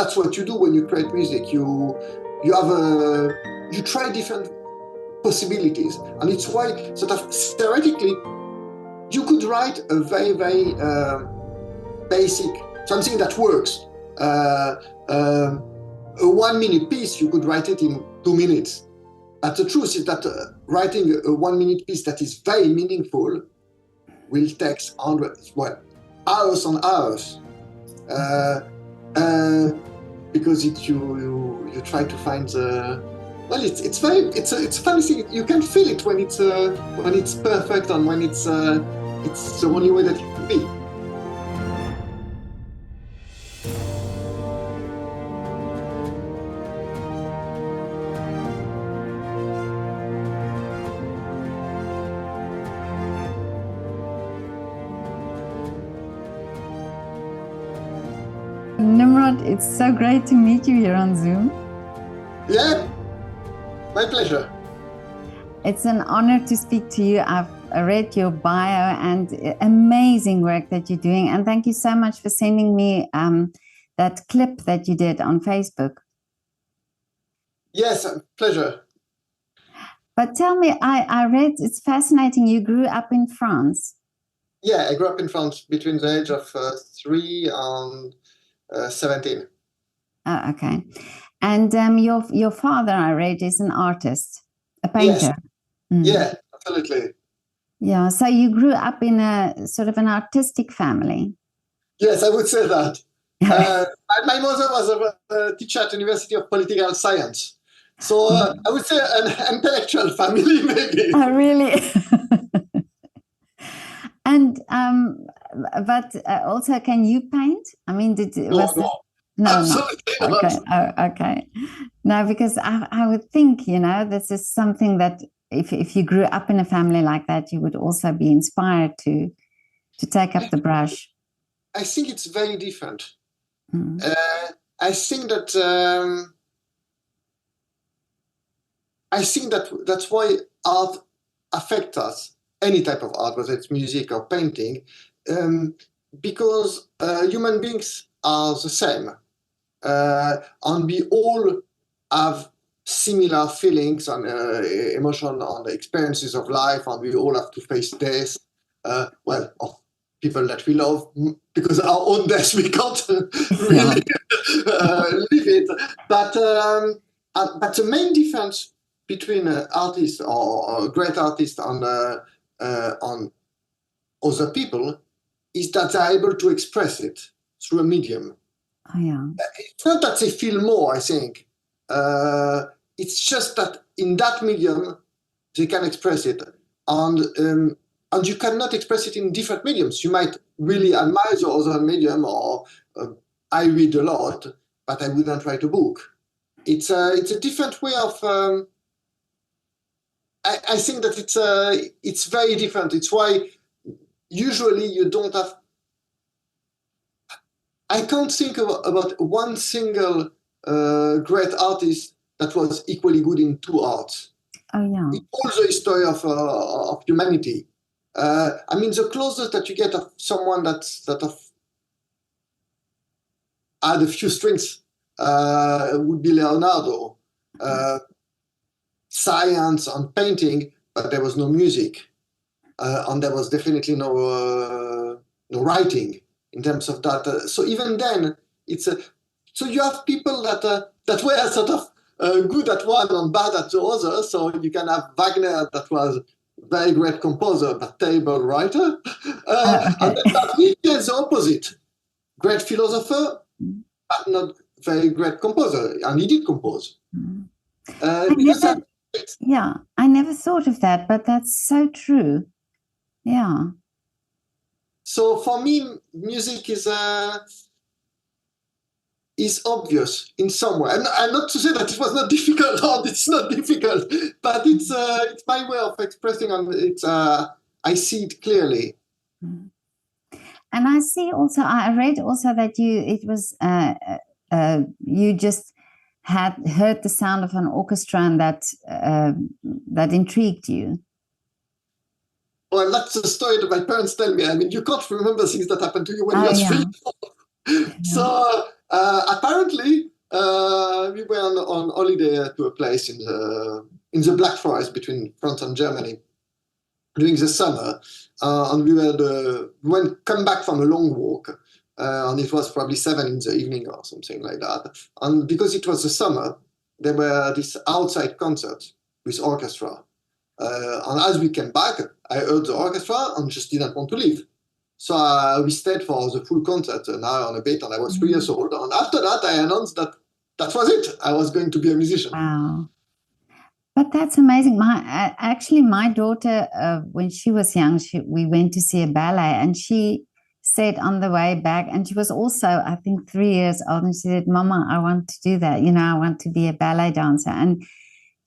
that's what you do when you create music. You try different possibilities, and it's why sort of theoretically you could write a very, very basic, something that works. A 1 minute piece, you could write it in 2 minutes. But the truth is that writing a 1 minute piece that is very meaningful will take hours and hours. Because you try to find the, well, it's a funny thing. You can feel it when it's perfect and when it's the only way that it can be. Nimrod, it's so great to meet you here on Zoom. Yeah, my pleasure. It's an honor to speak to you. I've read your bio and amazing work that you're doing. And thank you so much for sending me that clip that you did on Facebook. Yes, pleasure. But tell me, I read, it's fascinating, you grew up in France. Yeah, I grew up in France between the age of 3 and 17. Oh, okay. And your father, I read, is an artist, a painter. Yes. Yeah, absolutely. Yeah, so you grew up in a sort of an artistic family. Yes, I would say that. My mother was a teacher at the University of Political Science. So I would say an intellectual family, maybe. Oh, really? And but also, can you paint? I mean, no, absolutely not. Okay. Oh, okay. No, because I would think, this is something that if you grew up in a family like that, you would also be inspired to take up the brush. I think it's very different. Mm. I think that that's why art affects us. Any type of art, whether it's music or painting, because human beings are the same, and we all have similar feelings and emotion and experiences of life, and we all have to face death. Of people that we love, because our own death we can't really live it. But the main difference between artists or great artists and on other people is that they're able to express it through a medium. Oh, yeah. It's not that they feel more, I think. It's just that in that medium, they can express it. And you cannot express it in different mediums. You might really admire the other medium, or I read a lot, but I wouldn't write a book. It's a different way of... I think that it's very different. It's why usually you don't have... I can't think about one single great artist that was equally good in two arts. Oh, yeah. In all the history of humanity. I mean, the closest that you get of someone that had a few strings would be Leonardo. Science and painting, but there was no music, and there was definitely no writing in terms of that. So even then, so you have people that were sort of good at one and bad at the other. So you can have Wagner, that was a very great composer but terrible writer, Okay. and then that Nietzsche is the opposite, great philosopher but not very great composer, and he did compose. Yeah, I never thought of that, but that's so true. Yeah. So for me, music is obvious in some way. And not to say that it was not difficult, or it's not difficult, but it's my way of expressing, and I see it clearly. And I see also, I read also that you just had heard the sound of an orchestra, and that intrigued you. Well, that's the story that my parents tell me. I mean, you can't remember things that happened to you when you're 3 years old. So Apparently, we were on holiday to a place in the Black Forest between France and Germany during the summer, and we come back from a long walk, and it was probably 7 in the evening or something like that. And because it was the summer, there were these outside concerts with orchestra. And as we came back, I heard the orchestra and just didn't want to leave. So we stayed for the full concert, an hour and a bit, and I was 3 years old. And after that, I announced that that was it. I was going to be a musician. Wow. But that's amazing. My daughter, when she was young, we went to see a ballet, and she said on the way back, and she was also, I think, 3 years old, and she said, "Mama, I want to do that. I want to be a ballet dancer." And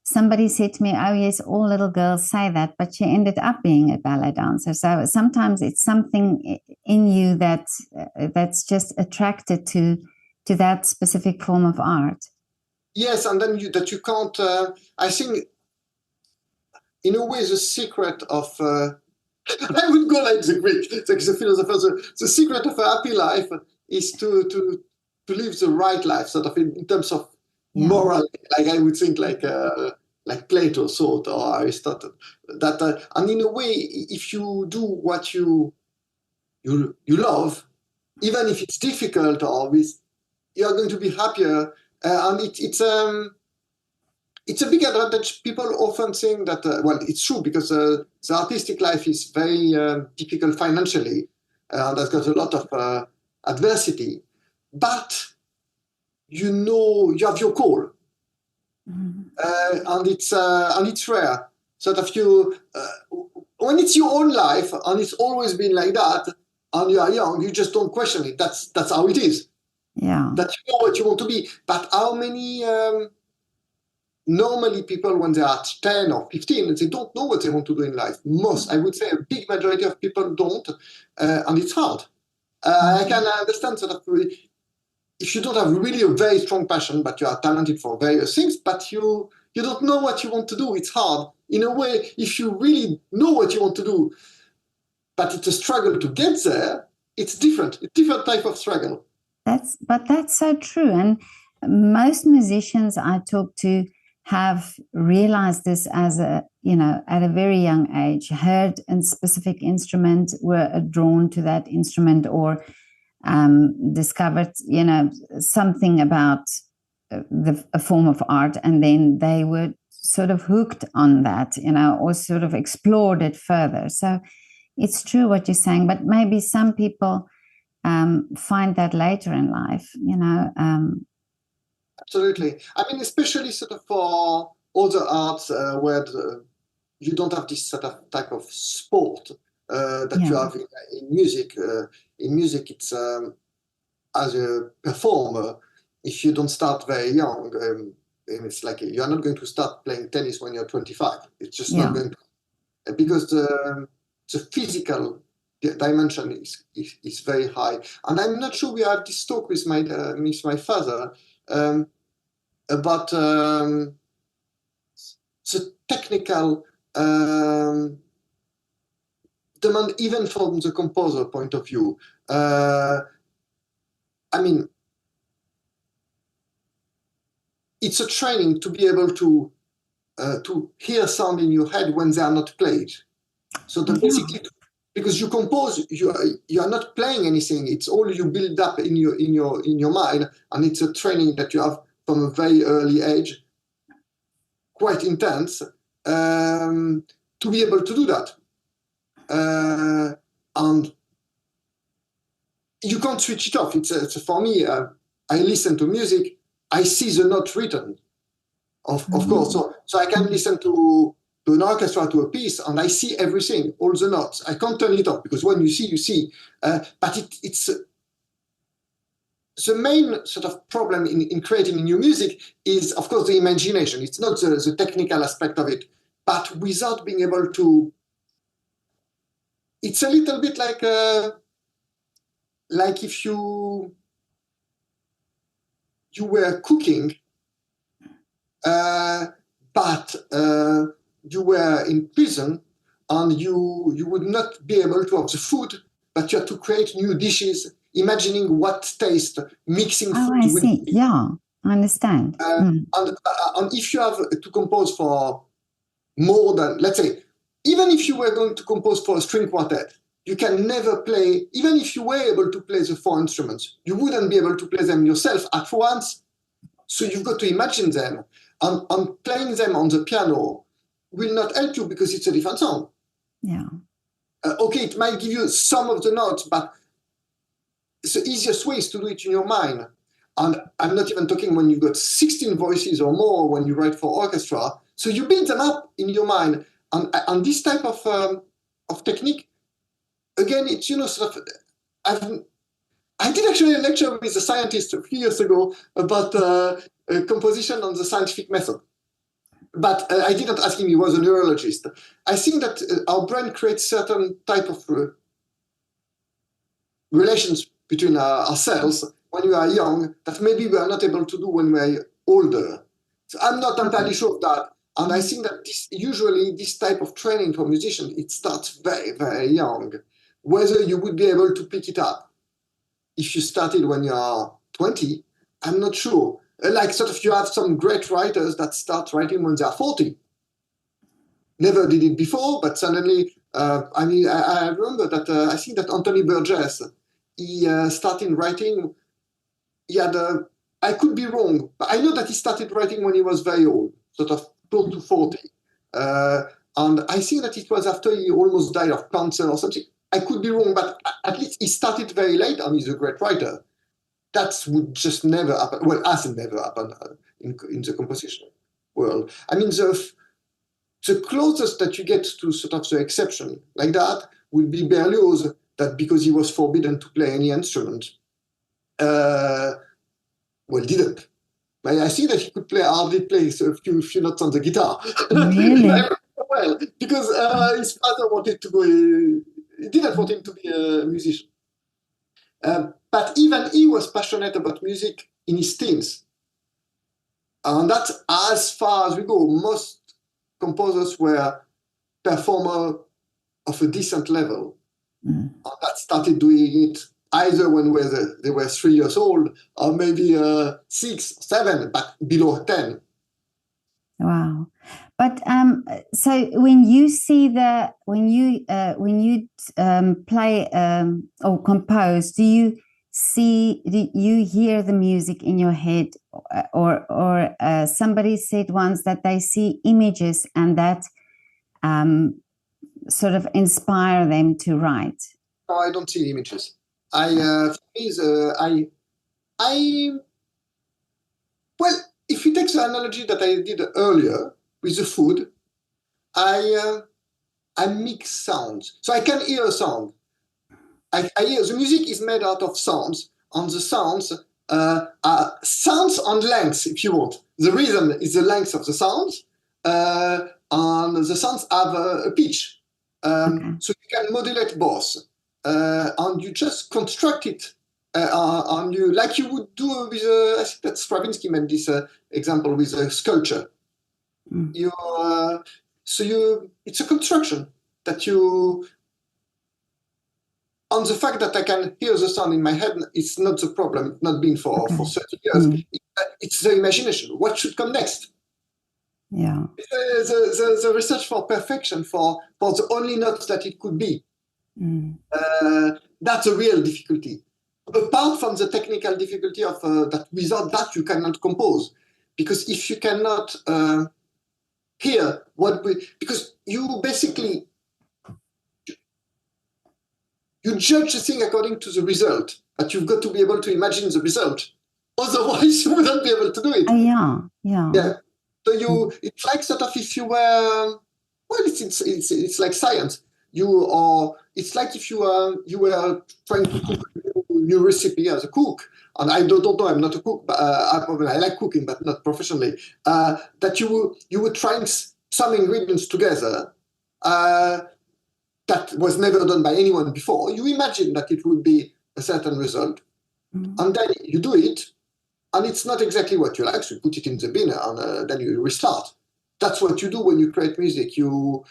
somebody said to me, "Oh yes, all little girls say that," but she ended up being a ballet dancer. So sometimes it's something in you that's just attracted to that specific form of art. Yes, and then you can't. I think, in a way, the secret of I would go like the Greek, the philosopher. The secret of a happy life is to live the right life, sort of in terms of moral. Like I would think, like Plato thought or Aristotle. That and in a way, if you do what you love, even if it's difficult you are going to be happier. And it's a big advantage. People often think that, well, it's true because the artistic life is very difficult financially, and has got a lot of adversity. But you have your call, and it's rare. Sort of when it's your own life and it's always been like that, and you are young, you just don't question it. That's how it is. Yeah. That you know what you want to be. But how many? Normally, people, when they are 10 or 15, they don't know what they want to do in life. I would say, a big majority of people don't, and it's hard. I can understand sort of if you don't have really a very strong passion, but you are talented for various things, but you don't know what you want to do. It's hard. In a way, if you really know what you want to do, but it's a struggle to get there, it's different. It's a different type of struggle. That's so true. And most musicians I talk to have realized this as at a very young age, heard a specific instrument, were drawn to that instrument, or discovered, something about a form of art, and then they were sort of hooked on that, or sort of explored it further. So it's true what you're saying, but maybe some people find that later in life, Absolutely. I mean, especially sort of for other arts where you don't have this sort of type of sport that you have in music. In music, it's as a performer, if you don't start very young, it's like you're not going to start playing tennis when you're 25. It's just not going to, because the physical dimension is very high. And I'm not sure we had this talk with my father about the technical demand, even from the composer point of view. I mean, it's a training to be able to hear sound in your head when they are not played. So basically, because you compose, you are not playing anything. It's all you build up in your mind, and it's a training that you have from a very early age, quite intense, to be able to do that. And you can't switch it off. It's for me. I listen to music. I see the note written, of course. So I can listen to an orchestra, to a piece, and I see everything, all the notes. I can't turn it off, because when you see, you see. But it's the main sort of problem in creating new music is, of course, the imagination. It's not the technical aspect of it, but without being able to. It's a little bit like if you were cooking, but you were in prison, and you would not be able to have the food, but you have to create new dishes imagining what taste mixing Oh, food I will see. be. Yeah, I understand. And if you have to compose for more than, let's say, even if you were going to compose for a string quartet, you can never play, even if you were able to play the four instruments, you wouldn't be able to play them yourself at once. So you've got to imagine them. And playing them on the piano will not help you because it's a different song. Yeah. Okay, it might give you some of the notes, but the easiest way is to do it in your mind. And I'm not even talking when you've got 16 voices or more when you write for orchestra. So you build them up in your mind. And this type of technique, again, it's, sort of, I did actually a lecture with a scientist a few years ago about composition on the scientific method. But I didn't ask him, he was a neurologist. I think that our brain creates certain type of relations between our cells when we are young that maybe we are not able to do when we are older. So I'm not entirely sure of that. And I think that usually this type of training for musicians, it starts very, very young. Whether you would be able to pick it up if you started when you are 20, I'm not sure. Like sort of you have some great writers that start writing when they are 40. Never did it before, but suddenly, I remember that I think that Anthony Burgess, he started writing, I could be wrong, but I know that he started writing when he was very old, sort of close to 40. And I think that it was after he almost died of cancer or something. I could be wrong, but at least he started very late and he's a great writer. That would just never happen. Well, hasn't never happened in the composition world. I mean, the closest that you get to sort of the exception like that would be Berlioz, that because he was forbidden to play any instrument, didn't. But I see that he could hardly play a few notes on the guitar. Really? Well, because his father wanted to go, he didn't want him to be a musician. But even he was passionate about music in his teens. And that's as far as we go. Most composers were performers of a decent level. And that started doing it either when they were 3 years old or maybe 6, 7, but below 10. Wow. But so when you play or compose, do you hear the music in your head, or somebody said once that they see images and that sort of inspire them to write? No, I don't see images. If you take the analogy that I did earlier with the food, I mix sounds. So I can hear a sound. I hear the music is made out of sounds, and the sounds are sounds and lengths, if you want. The rhythm is the length of the sounds, and the sounds have a pitch. So you can modulate both, and you just construct it. And you, like you would do with, I think that Stravinsky made this example with a sculpture. It's a construction that you. On the fact that I can hear the sound in my head, it's not the problem. It's not been for 30 years. It's the imagination. What should come next? Yeah. The research for perfection, for the only notes that it could be. That's a real difficulty. Apart from the technical difficulty of that, without that you cannot compose, because if you cannot hear because you basically you judge the thing according to the result, but you've got to be able to imagine the result. Otherwise, you wouldn't be able to do it. Yeah. So it's like sort of if you were, it's like science. It's like if you were trying to cook a new recipe as a cook, and I don't know, I'm not a cook, but I like cooking, but not professionally. That you were trying some ingredients together. That was never done by anyone before. You imagine that it would be a certain result, and then you do it, and it's not exactly what you like, so you put it in the bin, and then you restart. That's what you do when you create music. You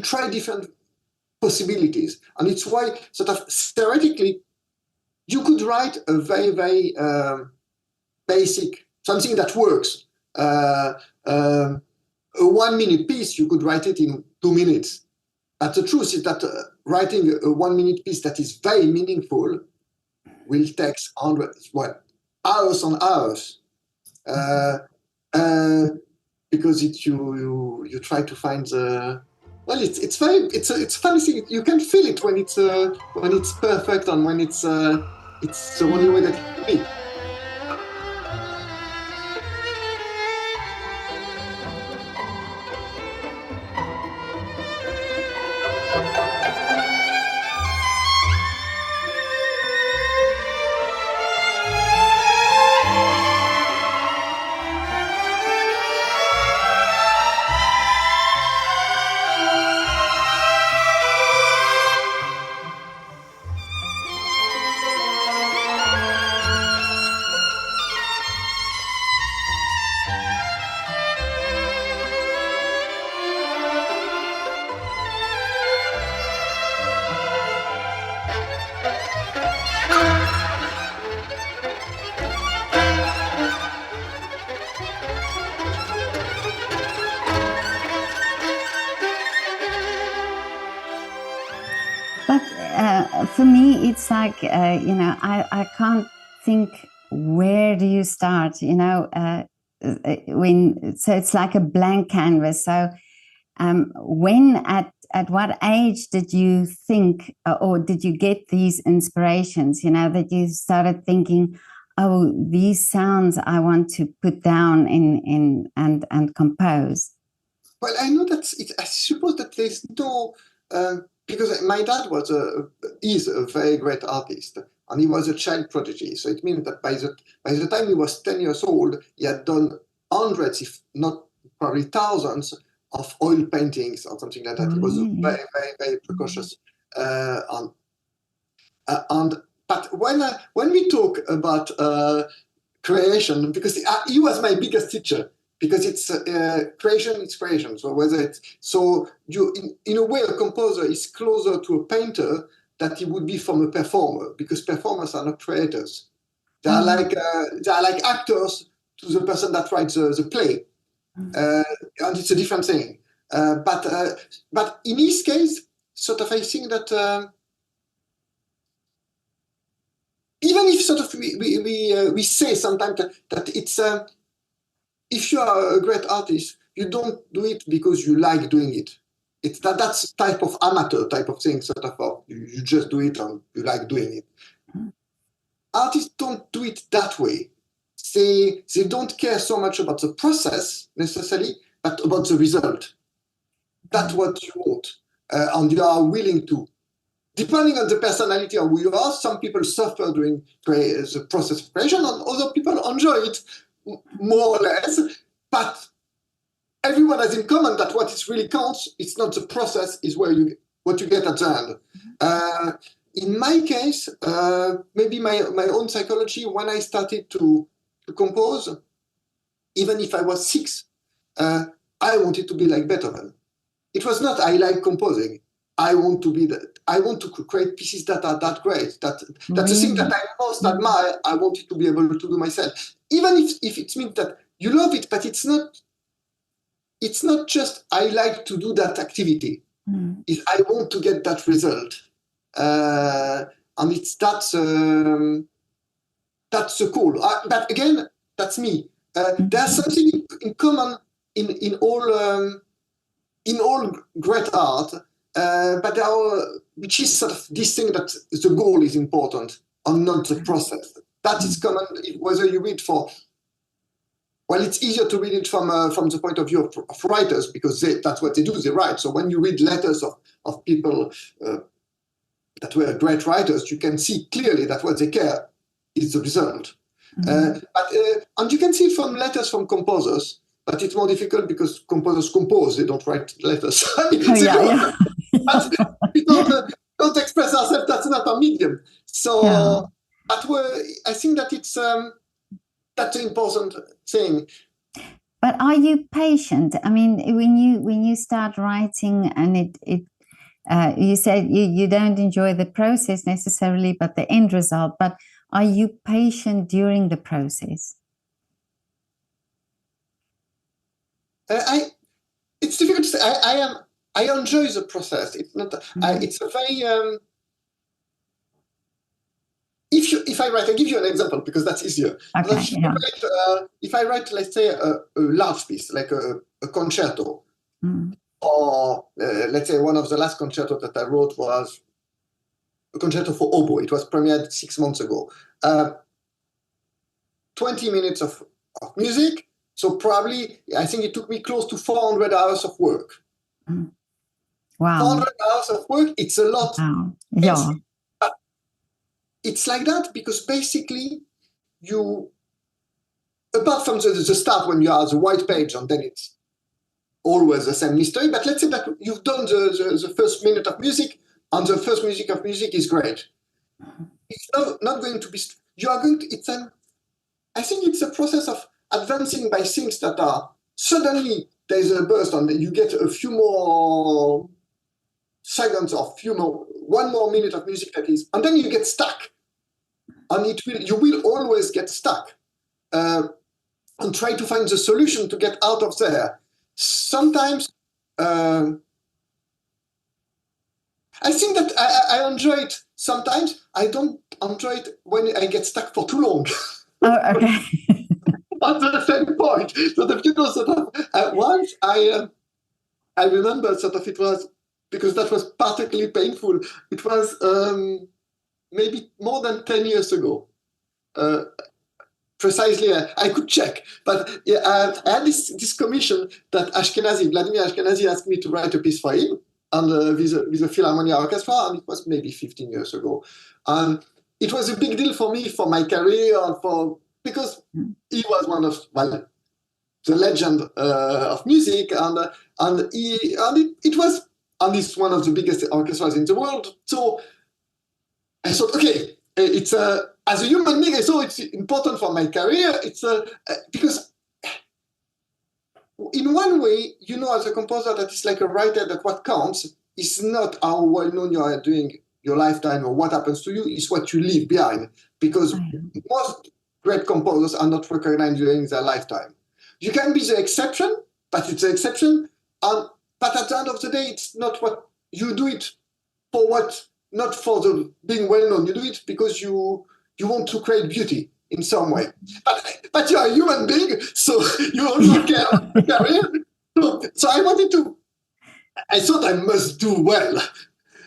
try different possibilities. And it's why sort of theoretically you could write a very, very basic, something that works. A 1 minute piece, you could write it in 2 minutes. But the truth is that writing a 1 minute piece that is very meaningful will take hours on hours. Because you try to find the it's a funny thing. You can feel it when it's perfect and when it's the only way that it can be. But for me, it's like, I can't think, where do you start, so it's like a blank canvas. So when, at what age did you think, or did you get these inspirations, that you started thinking, oh, these sounds I want to put down and compose? Well, I know that I suppose that there's no, because my dad is a very great artist, and he was a child prodigy. So it means that by the time he was 10 years old, he had done hundreds, if not probably thousands, of oil paintings or something like that. He was very, very, very precocious. But when we talk about creation, because he was my biggest teacher, because it's creation, it's creation. So you in a way, a composer is closer to a painter than he would be from a performer, because performers are not creators. They are like actors to the person that writes the play, and it's a different thing. But in his case, sort of, I think that even if sort of we say sometimes that it's if you are a great artist, you don't do it because you like doing it. It's that's type of amateur type of thing, sort of. You just do it and you like doing it. Artists don't do it that way. They don't care so much about the process necessarily, but about the result. That's what you want, and you are willing to. Depending on the personality of who you are, some people suffer during the process of creation, and other people enjoy it more or less. But everyone has in common that what is really counts, it's not the process, is what you get at the end. In my case, maybe my own psychology, when I started to compose, even if I was 6, I wanted to be like Beethoven. It was not I like composing. I want to be that. I want to create pieces that are that great. That's the thing that I most admire. I wanted to be able to do myself, even if it means that you love it, but it's not. It's not just I like to do that activity. If I want to get that result, and that's the goal. But again, that's me. There's something in common in all great art. But there are, which is sort of this thing that the goal is important and not the process. That is common whether you read it's easier to read it from the point of view of writers, because that's what they do, they write. So when you read letters of people that were great writers, you can see clearly that what they care is the result. And you can see from letters from composers, but it's more difficult because composers compose, they don't write letters. But we don't express ourselves, that's not our medium. So I think that it's that's an important thing. But are you patient? I mean, when you start writing and You said you don't enjoy the process necessarily, but the end result. But are you patient during the process? It's difficult to say. I enjoy the process. It's not. It's a very. If I write, I'll give you an example because that's easier. Okay, if I write, let's say, a large piece, like a concerto, or let's say one of the last concertos that I wrote was a concerto for oboe. It was premiered 6 months ago. 20 minutes of music. So probably, I think it took me close to 400 hours of work. Wow. 400 hours of work, it's a lot. Wow. Yeah. It's like that because basically you, apart from the start when you have the white page and then it's always the same mystery, but let's say that you've done the first minute of music and the first minute of music is great. It's not going to be, you are going to, I think it's a process of advancing by things that are, suddenly there's a burst and you get a few more seconds or one more minute of music that is, and then you get stuck. And you will always get stuck and try to find the solution to get out of there. Sometimes I think that I enjoy it. Sometimes I don't enjoy it when I get stuck for too long. Oh, okay. At the same point, so that sort of once I remember sort of it was because that was particularly painful. It was maybe more than 10 years ago. Precisely, I could check, but I had this commission that Vladimir Ashkenazy asked me to write a piece for him and with the Philharmonia Orchestra, and it was maybe 15 years ago. And it was a big deal for me, for my career, because he was one of the legend of music, and it's one of the biggest orchestras in the world. So I thought, okay, it's as a human being, I thought it's important for my career. It's because in one way, as a composer, that is like a writer, that what counts is not how well known you are doing your lifetime or what happens to you, is what you leave behind. Because most great composers are not recognized during their lifetime. You can be the exception, but it's the exception. But at the end of the day, it's not what you do it for not for the being well known. You do it because you want to create beauty in some way. But you are a human being, so you also care about your career. So I thought I must do well.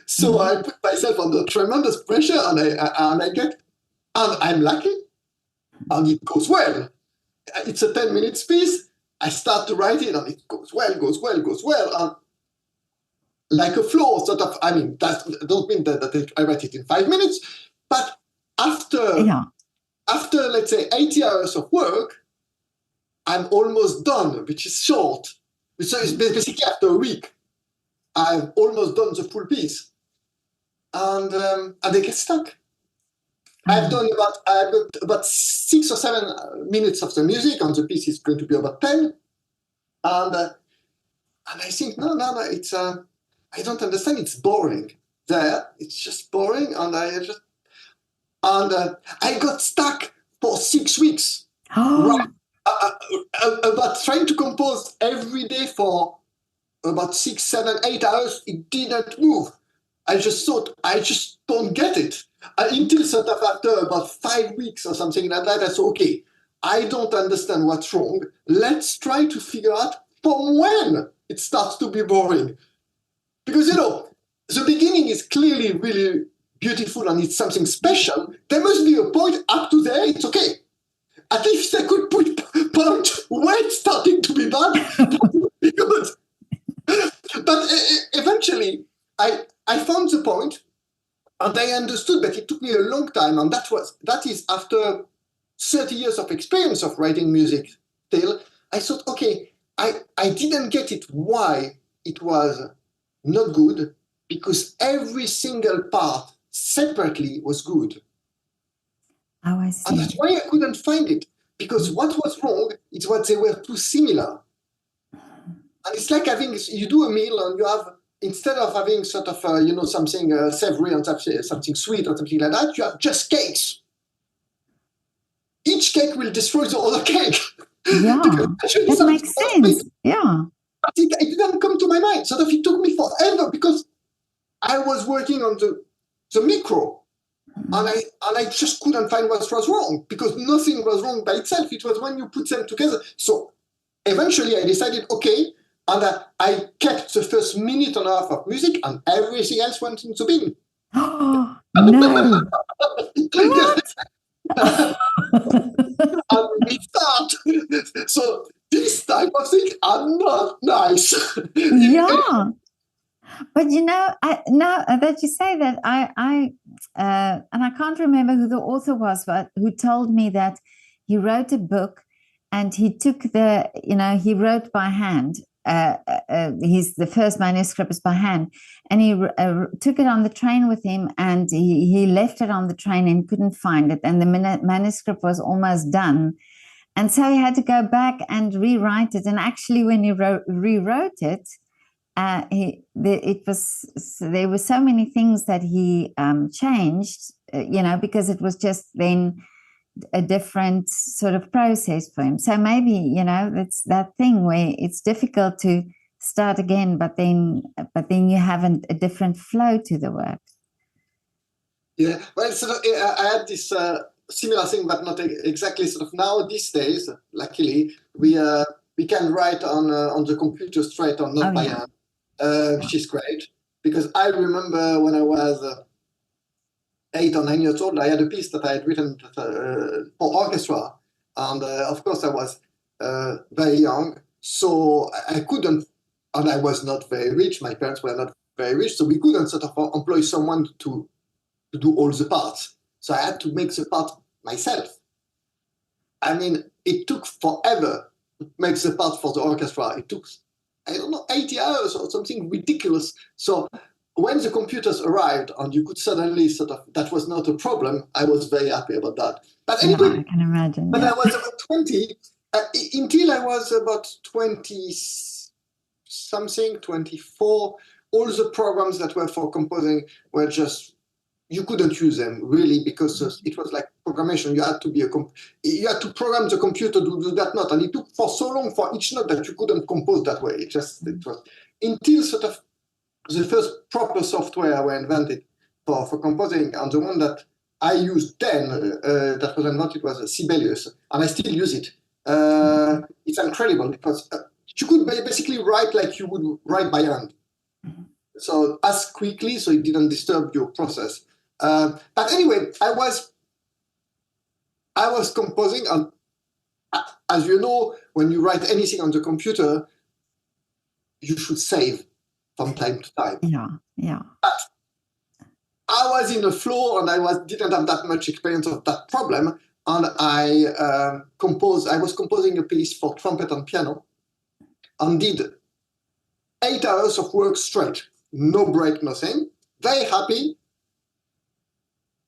So I put myself under tremendous pressure, and I'm lucky, and it goes well. It's a 10-minute piece. I start to write it, and it goes well. And like a flow, sort of. I mean, that don't mean that I write it in 5 minutes, but after let's say 80 hours of work, I'm almost done, which is short. So it's basically after a week, I've almost done the full piece, and they get stuck. I've got about 6 or 7 minutes of the music, and the piece is going to be about 10, and I think no, it's I don't understand. It's boring. It's just boring, and I got stuck for 6 weeks. About trying to compose every day for about 6, 7, 8 hours. It didn't move. I just thought, I just don't get it. Until sort of after about 5 weeks or something like that, I thought, okay, I don't understand what's wrong. Let's try to figure out from when it starts to be boring. Because, the beginning is clearly really beautiful and it's something special. There must be a point up to there, it's okay. At least I could put point when it's starting to be bad, that would be good. But eventually, I found the point, and I understood, but it took me a long time, and that is after 30 years of experience of writing music. Still, I thought, okay, I didn't get it why it was not good, because every single part separately was good. Oh, I see. And that's why I couldn't find it, because what was wrong is what they were too similar. And it's like you do a meal and you have instead of having sort of something savory and something sweet or something like that, you have just cakes. Each cake will destroy the other cake. Yeah, that makes sense. Yeah. But it didn't come to my mind. Sort of, it took me forever because I was working on the micro, and I just couldn't find what was wrong, because nothing was wrong by itself. It was when you put them together. So eventually I decided, okay, and I kept the first minute and a half of music, and everything else went into bin. Oh, no. Yes. And we start. So this type of thing are not nice. Yeah. But now that you say that, and I can't remember who the author was, but who told me that he wrote a book and he took he wrote by hand. The first manuscript is by hand, and he took it on the train with him, and he left it on the train and couldn't find it, and the manuscript was almost done, and so he had to go back and rewrite it. And actually, when he rewrote it, there were so many things that he changed, because it was just then a different sort of process for him. So maybe, it's that thing where it's difficult to start again, but then you have a different flow to the work. Yeah, well, I had this similar thing, but not exactly. Sort of now these days, luckily, we can write on the computer straight or not by hand. Which is great, because I remember when I was 8 or 9 years old, I had a piece that I had written for orchestra, and of course I was very young, so I couldn't, and I was not very rich. My parents were not very rich, so we couldn't sort of employ someone to do all the parts. So I had to make the part myself. I mean, it took forever to make the part for the orchestra. It took, I don't know, 80 hours or something ridiculous. So when the computers arrived and you could suddenly that was not a problem, I was very happy about that. But anyway, I can imagine. When I was about 20, until I was about 20 something, 24, all the programs that were for composing were just, you couldn't use them really, because it was like programmation. You had to you had to program the computer to do that note, and it took for so long for each note that you couldn't compose that way. It was until sort of the first proper software were invented for composing, and the one that I used then that was invented was Sibelius, and I still use it. It's incredible because you could basically write like you would write by hand, so as quickly, so it didn't disturb your process. But anyway, I was composing, and as you know, when you write anything on the computer, you should save from time to time. Yeah. But I was in the flow, and I didn't have that much experience of that problem, and I was composing a piece for trumpet and piano, and did 8 hours of work straight, no break, nothing. Very happy.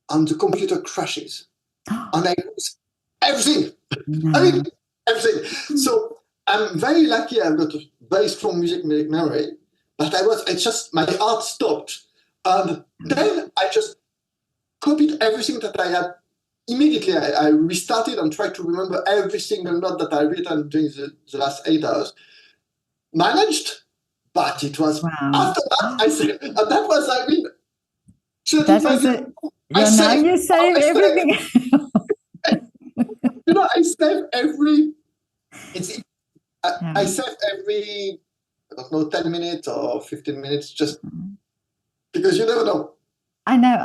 And the computer crashes, and I lose everything. No. I mean, everything. So I'm very lucky. I've got a very strong music memory, but it's just my heart stopped, and then I just copied everything that I had. Immediately, I restarted and tried to remember every single note that I written during the last 8 hours. Managed, but it was after that I said, and that was, I mean, 35 years. Now you save everything. I save every. I save every, I don't know, 10 minutes or 15 minutes, just because you never know. I know.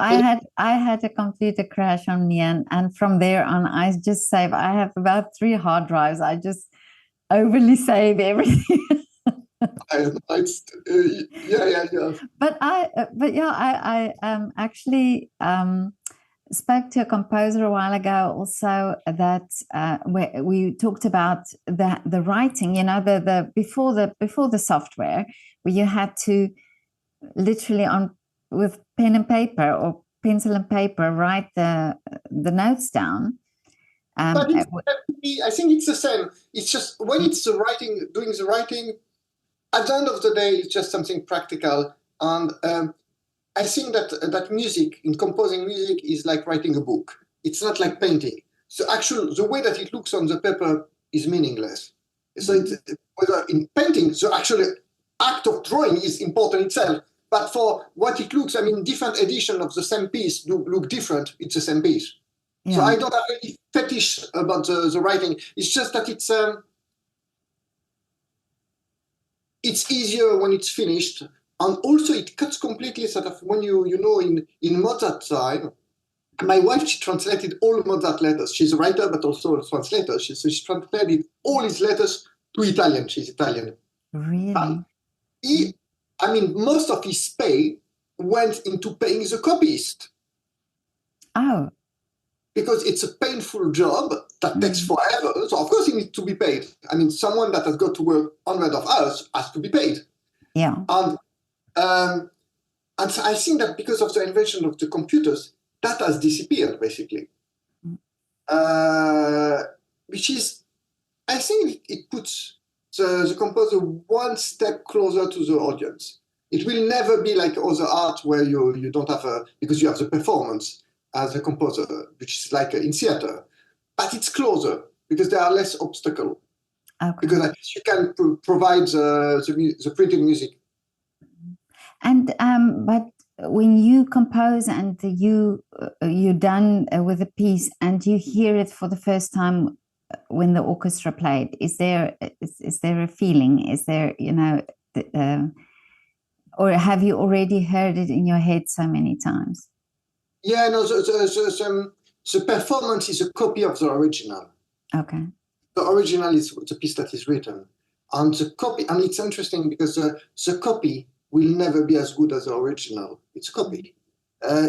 I had a computer crash on me, and from there on, I just save. I have about 3 hard drives. I just overly save everything. Yeah. But I actually spoke to a composer a while ago also, that where we talked about the writing, the before the software, where you had to literally with pen and paper or pencil and paper write the notes down. But I think it's the same. It's just when it's doing the writing, at the end of the day, it's just something practical. And I think that music, in composing music, is like writing a book. It's not like painting. So the way that it looks on the paper is meaningless. So whether in painting, the actual act of drawing is important itself. But for what it looks, I mean, different editions of the same piece look different. It's the same piece. Yeah. So I don't have any fetish about the writing. It's just that it's easier when it's finished. And also it cuts completely sort of when in Mozart time, my wife, she translated all Mozart letters. She's a writer, but also a translator. She translated all his letters to Italian. She's Italian. Really? Most of his pay went into paying the copyist. Oh. Because it's a painful job that takes forever. So of course he needs to be paid. I mean, someone that has got to work hundreds of hours has to be paid. Yeah. And so I think that because of the invention of the computers, that has disappeared, basically. Which is, I think it puts the composer one step closer to the audience. It will never be like other art where you don't have because you have the performance as a composer, which is like in theater. But it's closer because there are less obstacles. Okay. Because you can provide the printed music. And but when you compose and you're done with a piece and you hear it for the first time when the orchestra played, is there a feeling? Is there, or have you already heard it in your head so many times? Yeah, no, the performance is a copy of the original. Okay. The original is the piece that is written. And the copy, and it's interesting because the copy will never be as good as the original. It's a copy.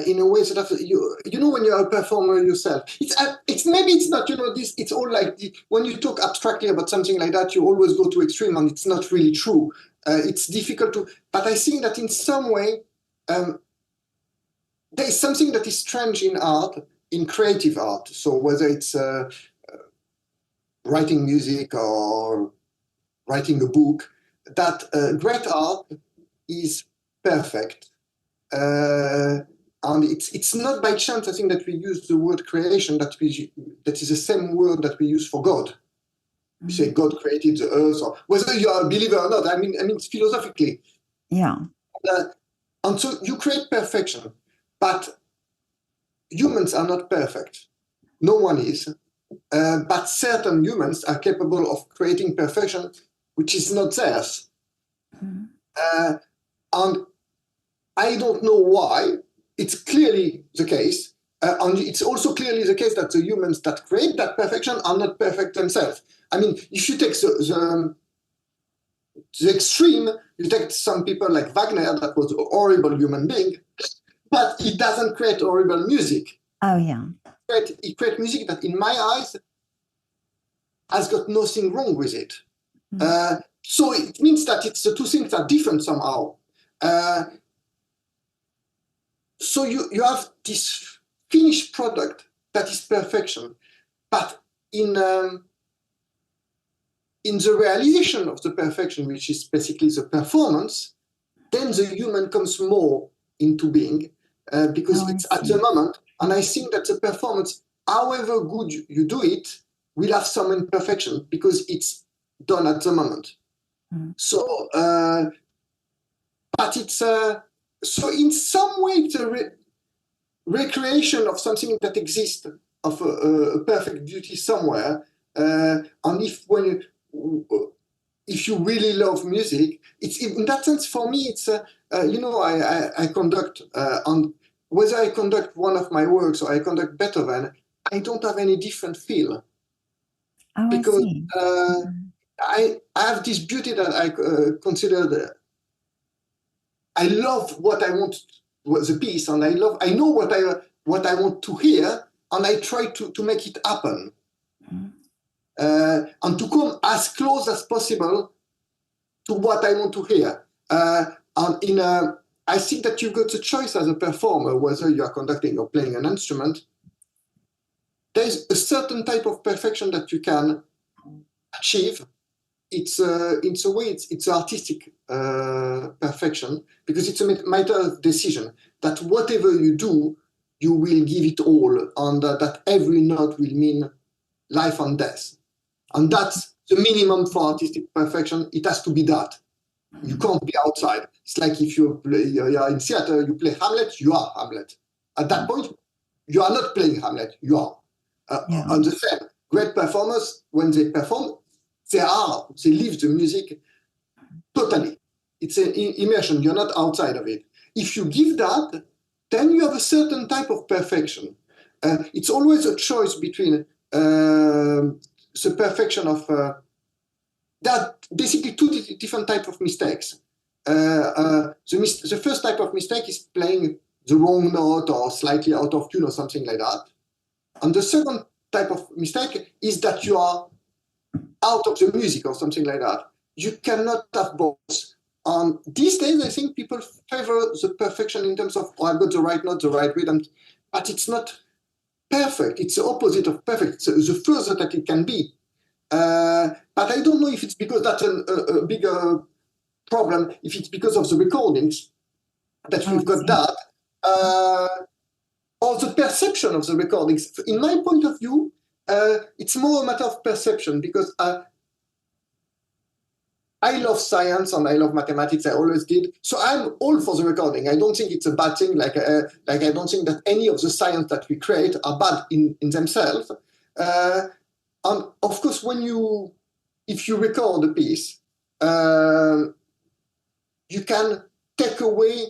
In a way that when you're a performer yourself, it's maybe it's not, this, it's all like when you talk abstractly about something like that, you always go to extreme and it's not really true. It's difficult but I think that in some way, there is something that is strange in art, in creative art. So whether it's writing music or writing a book, that great art is perfect. And it's not by chance, I think, that we use the word creation, that is the same word that we use for God. We say God created the earth, or whether you are a believer or not. I mean, philosophically. Yeah. And so you create perfection, but humans are not perfect. No one is. But certain humans are capable of creating perfection, which is not theirs. And I don't know why. It's clearly the case. And it's also clearly the case that the humans that create that perfection are not perfect themselves. I mean, if you take the extreme, you take some people like Wagner, that was a horrible human being, but he doesn't create horrible music. Oh, yeah. He creates music that, in my eyes, has got nothing wrong with it. So it means that the two things are different somehow. So you have this finished product that is perfection, but in the realization of the perfection, which is basically the performance, then the human comes more into being because it's at the moment. And I think that the performance, however good you do it, will have some imperfection because it's done at the moment. So, but it's so in some way it's a recreation of something that exists, of a perfect beauty somewhere. And if you really love music, it's in that sense for me. It's I conduct on whether I conduct one of my works or I conduct Beethoven, I don't have any different feel. Oh, because I see. I have this beauty that I consider I love what I want, the piece, and I know what I want to hear, and I try to make it happen, and to come as close as possible to what I want to hear. And I think that you've got a choice as a performer, whether you are conducting or playing an instrument. There is a certain type of perfection that you can achieve, it's a way it's artistic perfection, because it's a matter of decision that whatever you do, you will give it all, and that every note will mean life and death. And that's the minimum for artistic perfection. It has to be that. You can't be outside. It's like if you're in theater, you play Hamlet, you are Hamlet. At that point, you are not playing Hamlet, you are. On the same, great performers, when they perform, they live the music totally. It's an immersion, you're not outside of it. If you give that, then you have a certain type of perfection. It's always a choice between the perfection of there are basically two different types of mistakes. The first type of mistake is playing the wrong note or slightly out of tune or something like that. And the second type of mistake is that you are out of the music or something like that. You cannot have both. These days, I think people favor the perfection in terms of, I've got the right note, the right rhythm, but it's not perfect. It's the opposite of perfect. It's the further that it can be. But I don't know if it's because that's a bigger problem, if it's because of the recordings that we've got that, or the perception of the recordings. In my point of view, it's more a matter of perception, because I love science and I love mathematics. I always did. So I'm all for the recording. I don't think it's a bad thing. Like I don't think that any of the science that we create are bad in themselves. And of course, if you record a piece, you can take away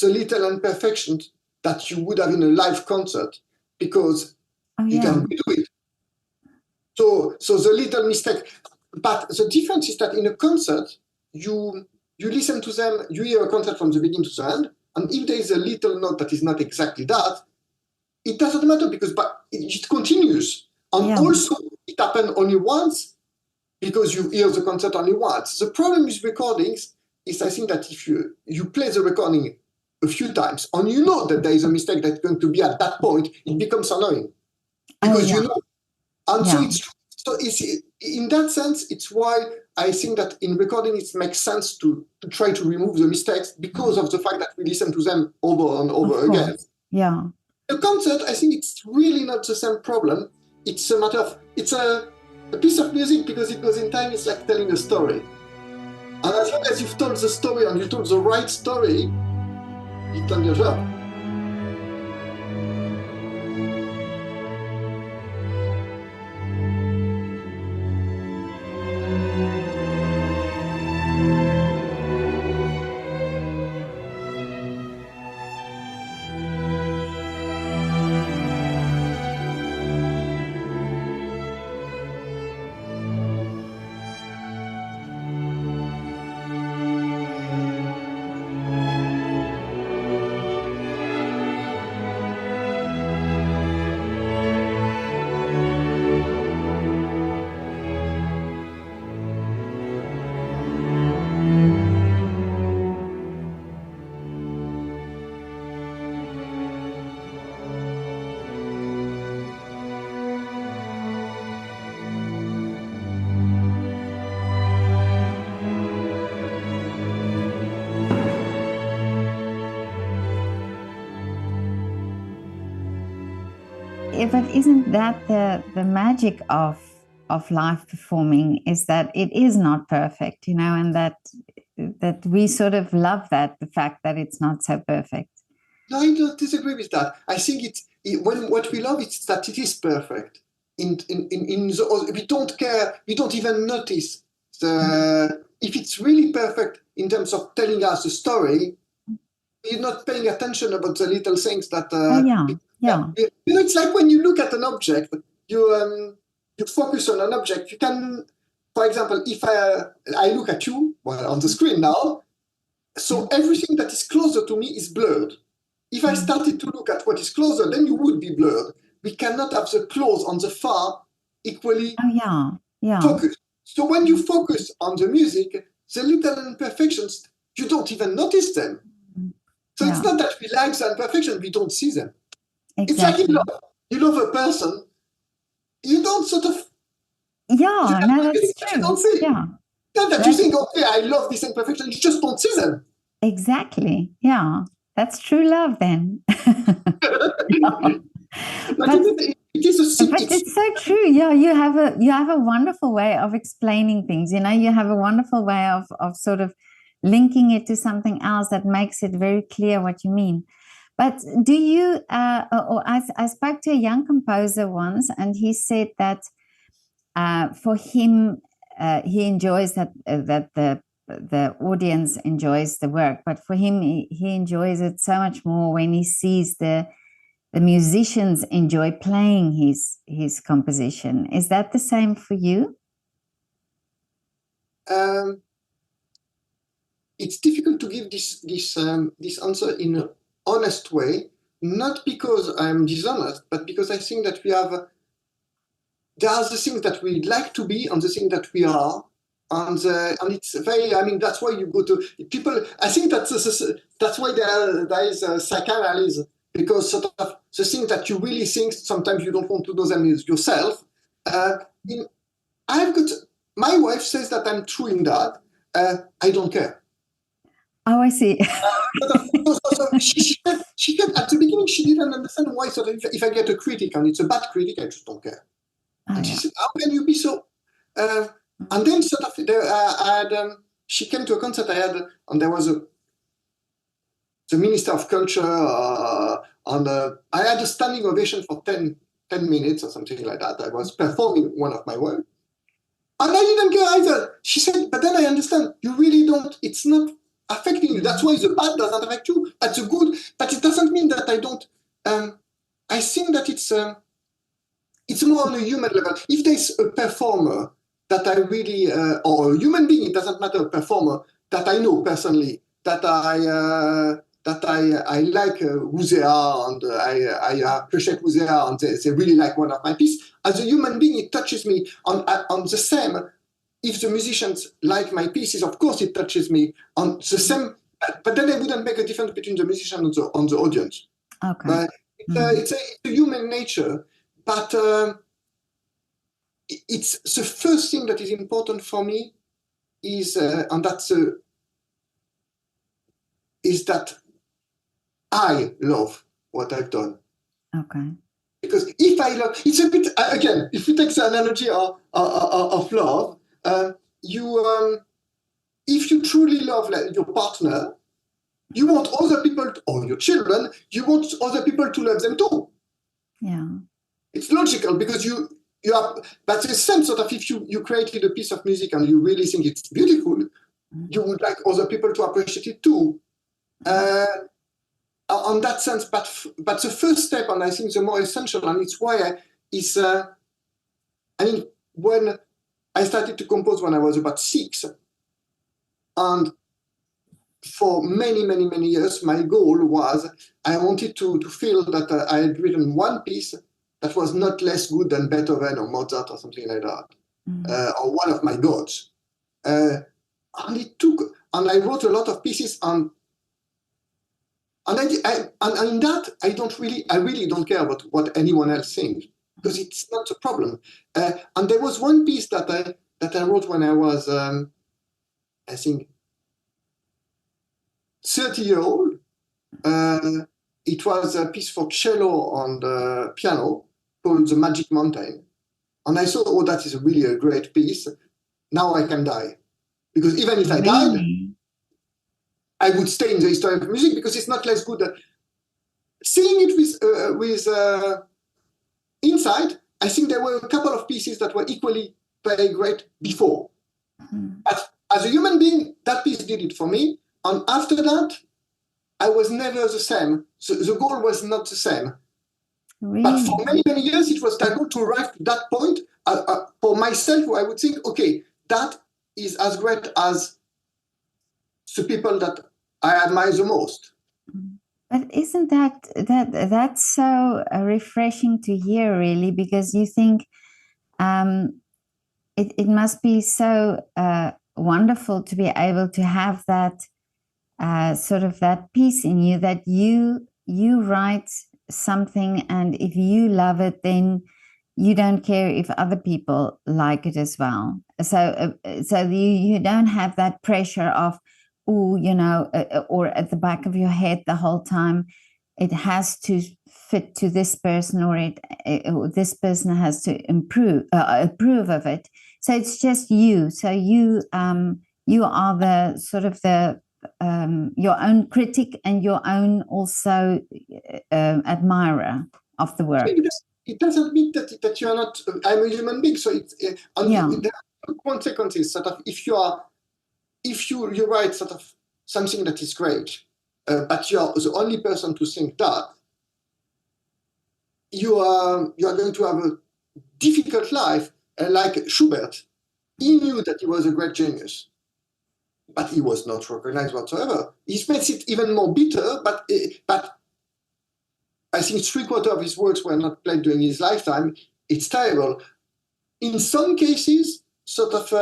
the little imperfections that you would have in a live concert, because you can redo it. So the little mistake. But the difference is that in a concert, you listen to them, you hear a concert from the beginning to the end, and if there is a little note that is not exactly that, it doesn't matter, because it continues. And also, it happened only once, because you hear the concert only once. The problem with recordings is, I think, that if you play the recording a few times, and you know that there is a mistake that's going to be at that point, it becomes annoying. Because you know. And so it's, in that sense, it's why I think that in recording it makes sense to try to remove the mistakes, because of the fact that we listen to them over and over again. Yeah. A concert, I think it's really not the same problem. It's a matter of, it's a piece of music, because it goes in time, it's like telling a story. And as long as you've told the story and you told the right story, you've done your job. But isn't that the magic of live performing, is that it is not perfect, and that we sort of love that, the fact that it's not so perfect. No, I don't disagree with that. I think what we love is that it is perfect. We don't care. We don't even notice if it's really perfect in terms of telling us a story. You're not paying attention about the little things that. It's like when you look at an object, you focus on an object. You can, for example, if I look at you on the screen now, so everything that is closer to me is blurred. If I started to look at what is closer, then you would be blurred. We cannot have the close and the far equally focused. So when you focus on the music, the little imperfections, you don't even notice them. So it's not that we like the imperfection, we don't see them. Exactly. It's like you love a person, you don't sort of... Yeah, no, that's true. You don't see. Yeah. Not that you think, okay, I love this imperfection, you just don't see them. Exactly. Yeah. That's true love then. But it is but it's so true. Yeah, you have a wonderful way of explaining things. You know, you have a wonderful way of sort of linking it to something else that makes it very clear what you mean. But do you? Or I spoke to a young composer once, and he said that for him, he enjoys that the audience enjoys the work, but for him, he enjoys it so much more when he sees the musicians enjoy playing his composition. Is that the same for you? It's difficult to give this answer in an honest way, not because I'm dishonest, but because I think that there are the things that we like to be and the things that we are. And it's very, I mean, that's why you go to people. I think that's why there is a psychoanalysis, because sort of the things that you really think, sometimes you don't want to know them yourself. My wife says that I'm true in that. I don't care. Oh, I see. She said at the beginning she didn't understand why. So if I get a critic and it's a bad critic, I just don't care. And she said, "How can you be so?" And then sort of she came to a concert I had, and there was the Minister of Culture, and I had a standing ovation for 10 minutes or something like that. I was performing one of my work, and I didn't care either. She said, "But then I understand. You really don't. It's not affecting you. That's why the bad doesn't affect you. That's the good. But it doesn't mean that I don't. I think that it's more on a human level. If there's a performer that I really, or a human being, it doesn't matter, a performer that I know personally, that I like who they are, and I appreciate who they are, and they really like one of my pieces. As a human being, it touches me on the same. If the musicians like my pieces, of course it touches me on the same. But then I wouldn't make a difference between the musician and the audience. Okay. But it's a human nature. But it's the first thing that is important for me is that I love what I've done. Okay. Because if I love, it's a bit again. If we take the analogy of love, if you truly love your partner, you want other people or your children. You want other people to love them too. Yeah. It's logical because you have, but the same sort of, if you created a piece of music and you really think it's beautiful, you would like other people to appreciate it too. On that sense, but the first step, and I think the more essential, and it's why when I started to compose when I was about 6, and for many, many, many years, my goal was I wanted to feel that I had written one piece that was not less good than Beethoven or Mozart or something like that, or one of my gods. And I wrote a lot of pieces, and in that I really don't care about what anyone else thinks, because it's not a problem. And there was one piece that I wrote when I was, I think, 30-year-old. It was a piece for cello and piano called The Magic Mountain. And I thought, oh, that is really a great piece. Now I can die. Because even if I died, I would stay in the history of music, because it's not less good. Seeing it with insight, I think there were a couple of pieces that were equally very great before. But as a human being, that piece did it for me. And after that, I was never the same. So the goal was not the same. Really? But for many, many years, it was the goal to arrive to that point. For myself, I would think, okay, that is as great as the people that I admire the most. But isn't that's so refreshing to hear, really? Because you think it must be so wonderful to be able to have that sort of that piece in you, that you write something, and if you love it, then you don't care if other people like it as well. So you don't have that pressure of, oh, you know, or at the back of your head the whole time, it has to fit to this person, or this person has to approve of it. So it's just you. So you are the sort of the your own critic and your own also admirer of the work. It doesn't mean that you are not. I'm a human being, so it's there are consequences. Sort of, if you write sort of something that is great, but you are the only person to think that, you are going to have a difficult life. Like Schubert, he knew that he was a great genius, but he was not recognized whatsoever. He makes it even more bitter. But I think 3/4 of his works were not played during his lifetime. It's terrible. In some cases, sort of,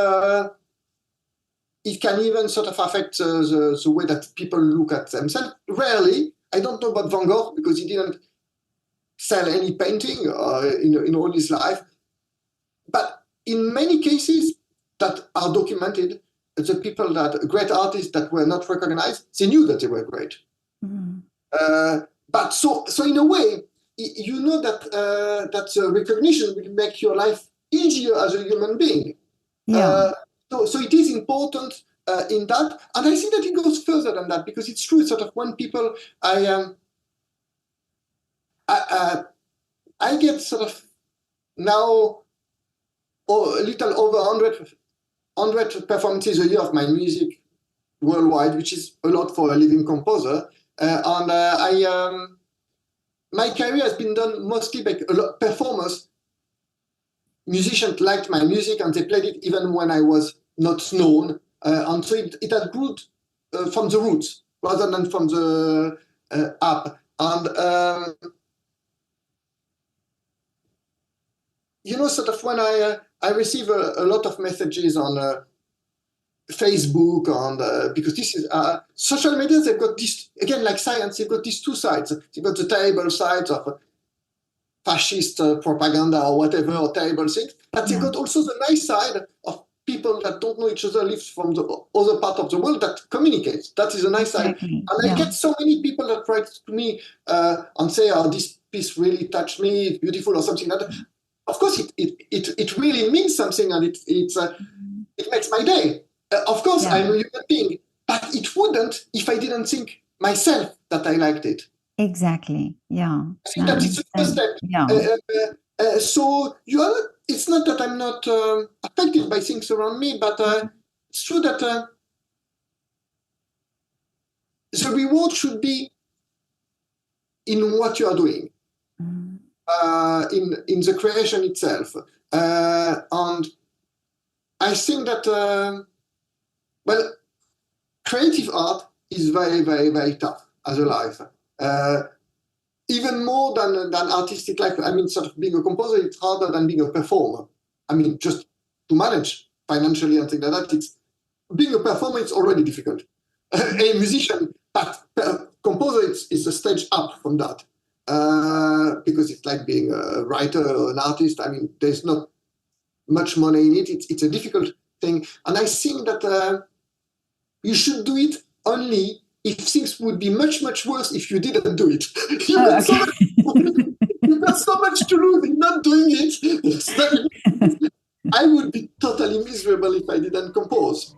it can even sort of affect the way that people look at themselves. Rarely. I don't know about Van Gogh because he didn't sell any painting in all his life. But in many cases that are documented, the people great artists that were not recognized, they knew that they were great. Mm-hmm. But so in a way, you know that recognition will make your life easier as a human being. Yeah. So it is important in that, and I think that it goes further than that, because it's true. Sort of when people, I get sort of now a little over 100 performances a year of my music worldwide, which is a lot for a living composer. My career has been done mostly by a lot performers. Musicians liked my music and they played it even when I was not known. And so it had grew from the roots rather than from the up. And sort of when I receive a lot of messages on Facebook, and because this is social media, they've got this, again, like science, they've got these two sides. They've got the terrible sides of fascist propaganda or whatever, or terrible things, but they've got also the nice side of people that don't know each other, live from the other part of the world, that communicates. That is a nice side. And I get so many people that write to me and say, oh, this piece really touched me, it's beautiful, or something like that. Of course, it really means something, and it makes my day. Of course, I'm a human being, but it wouldn't if I didn't think myself that I liked it. Exactly. Yeah. I think that it's the first step. Yeah. So it's not that I'm not affected by things around me, but it's true that the reward should be in what you are doing, in the creation itself. And I think that, creative art is very, very, very tough as a life. Even more than artistic life. I mean, sort of being a composer, it's harder than being a performer. I mean, just to manage financially and things like that, being a performer, it's already difficult. A musician, but composer is a stage up from that. Because it's like being a writer or an artist. I mean, there's not much money in it. It's a difficult thing. And I think that you should do it only if things would be much, much worse if you didn't do it. You've got so much to lose in not doing it. I would be totally miserable if I didn't compose.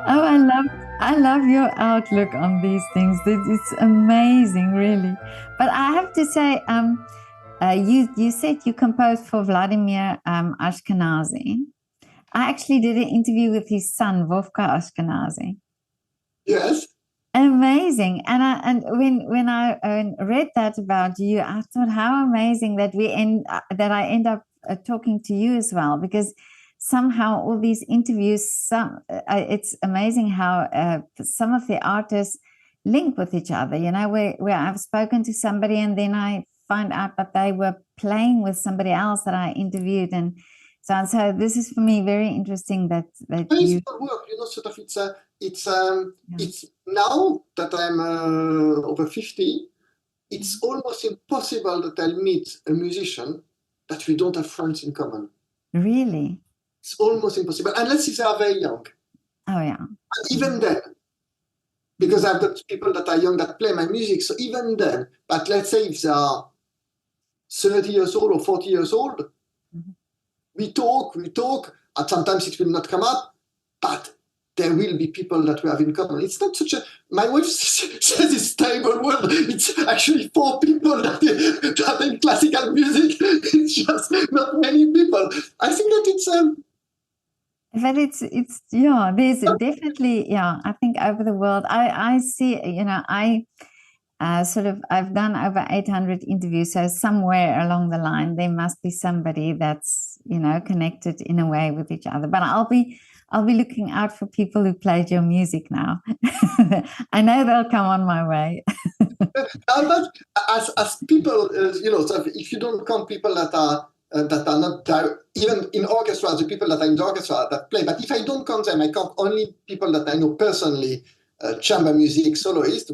Oh, I love your outlook on these things. It's amazing, really. But I have to say, you said you composed for Vladimir Ashkenazy. I actually did an interview with his son, Wolfgang Ashkenazy. Yes. Amazing. And when I read that about you, I thought how amazing that that I end up talking to you as well, because somehow all these interviews, it's amazing how some of the artists link with each other. You know, where I've spoken to somebody and then I find out that they were playing with somebody else that I interviewed, and so this is for me very interesting that It's you. work, sort of. Yeah. It's now that I'm over 50. It's almost impossible that I'll meet a musician that we don't have friends in common. Really? It's almost impossible, unless they are very young. Oh yeah. And even then, because I've got people that are young that play my music, so even then, but let's say if they are 30 years old or 40 years old, Mhm. we talk, and sometimes it will not come up, but there will be people that we have in common. It's not such a, my wife says it's stable world. It's actually 4 people that in classical music. It's just not many people. I think that it's But it's yeah, there's definitely, yeah, I think over the world I see, I I've done over 800 interviews, so somewhere along the line there must be somebody that's connected in a way with each other. But I'll be looking out for people who played your music now. I know they'll come on my way. but as people, so if you don't count people that are not even in orchestra, the people that are in the orchestra that play. But if I don't count them, I count only people that I know personally, chamber music soloist.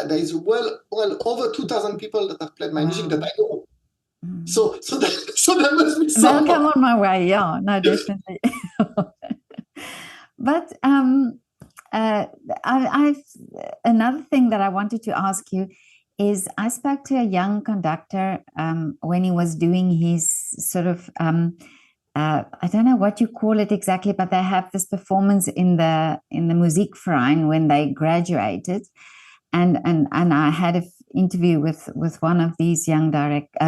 There is well over 2,000 people that have played my music that I know. So so there must be They'll some. come on my way. Yeah, no, definitely. But I've another thing that I wanted to ask you is I spoke to a young conductor when he was doing his sort of I don't know what you call it exactly, but they have this performance in the Musikverein when they graduated, and I had an interview with one of these young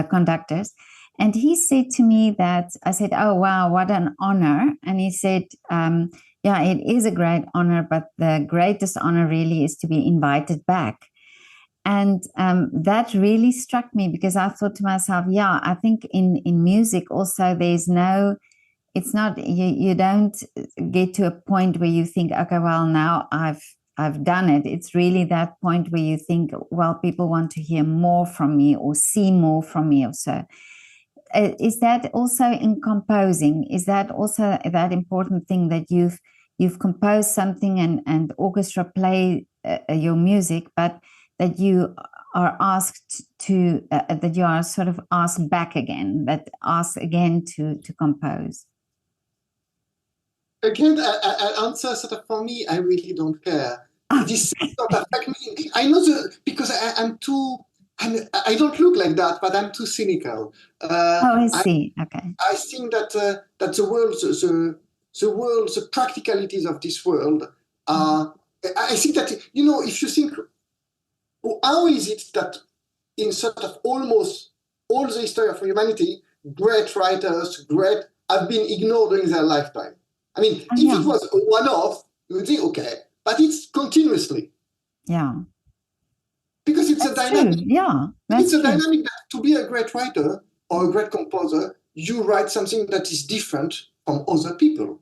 conductors, and he said to me that I said, "Oh wow, what an honor!" And he said, "Yeah, it is a great honor, but the greatest honor really is to be invited back." And that really struck me because I thought to myself, yeah, I think in music also there's no, it's not, you don't get to a point where you think, okay, well now I've done it. It's really that point where you think, well, people want to hear more from me or see more from me or so. Is that also in composing? Is that also that important thing that you've composed something and orchestra play your music, but that you are asked to that you are sort of asked back again, that asked again to compose? Again, I answer sort of, for me, I really don't care. This sort of affect me. I know because I'm too. I don't look like that, but I'm too cynical. Oh, I I see. Okay. I think that the world, the practicalities of this world are. I think that if you think, how is it that in sort of almost all the history of humanity, great writers, great have been ignored during their lifetime. I mean, Oh, if yeah. it was a one-off, you would think, okay, but it's continuously Yeah. because it's a That's true. dynamic. Yeah, It's that's a true. dynamic that to be a great writer or a great composer, you write something that is different from other people.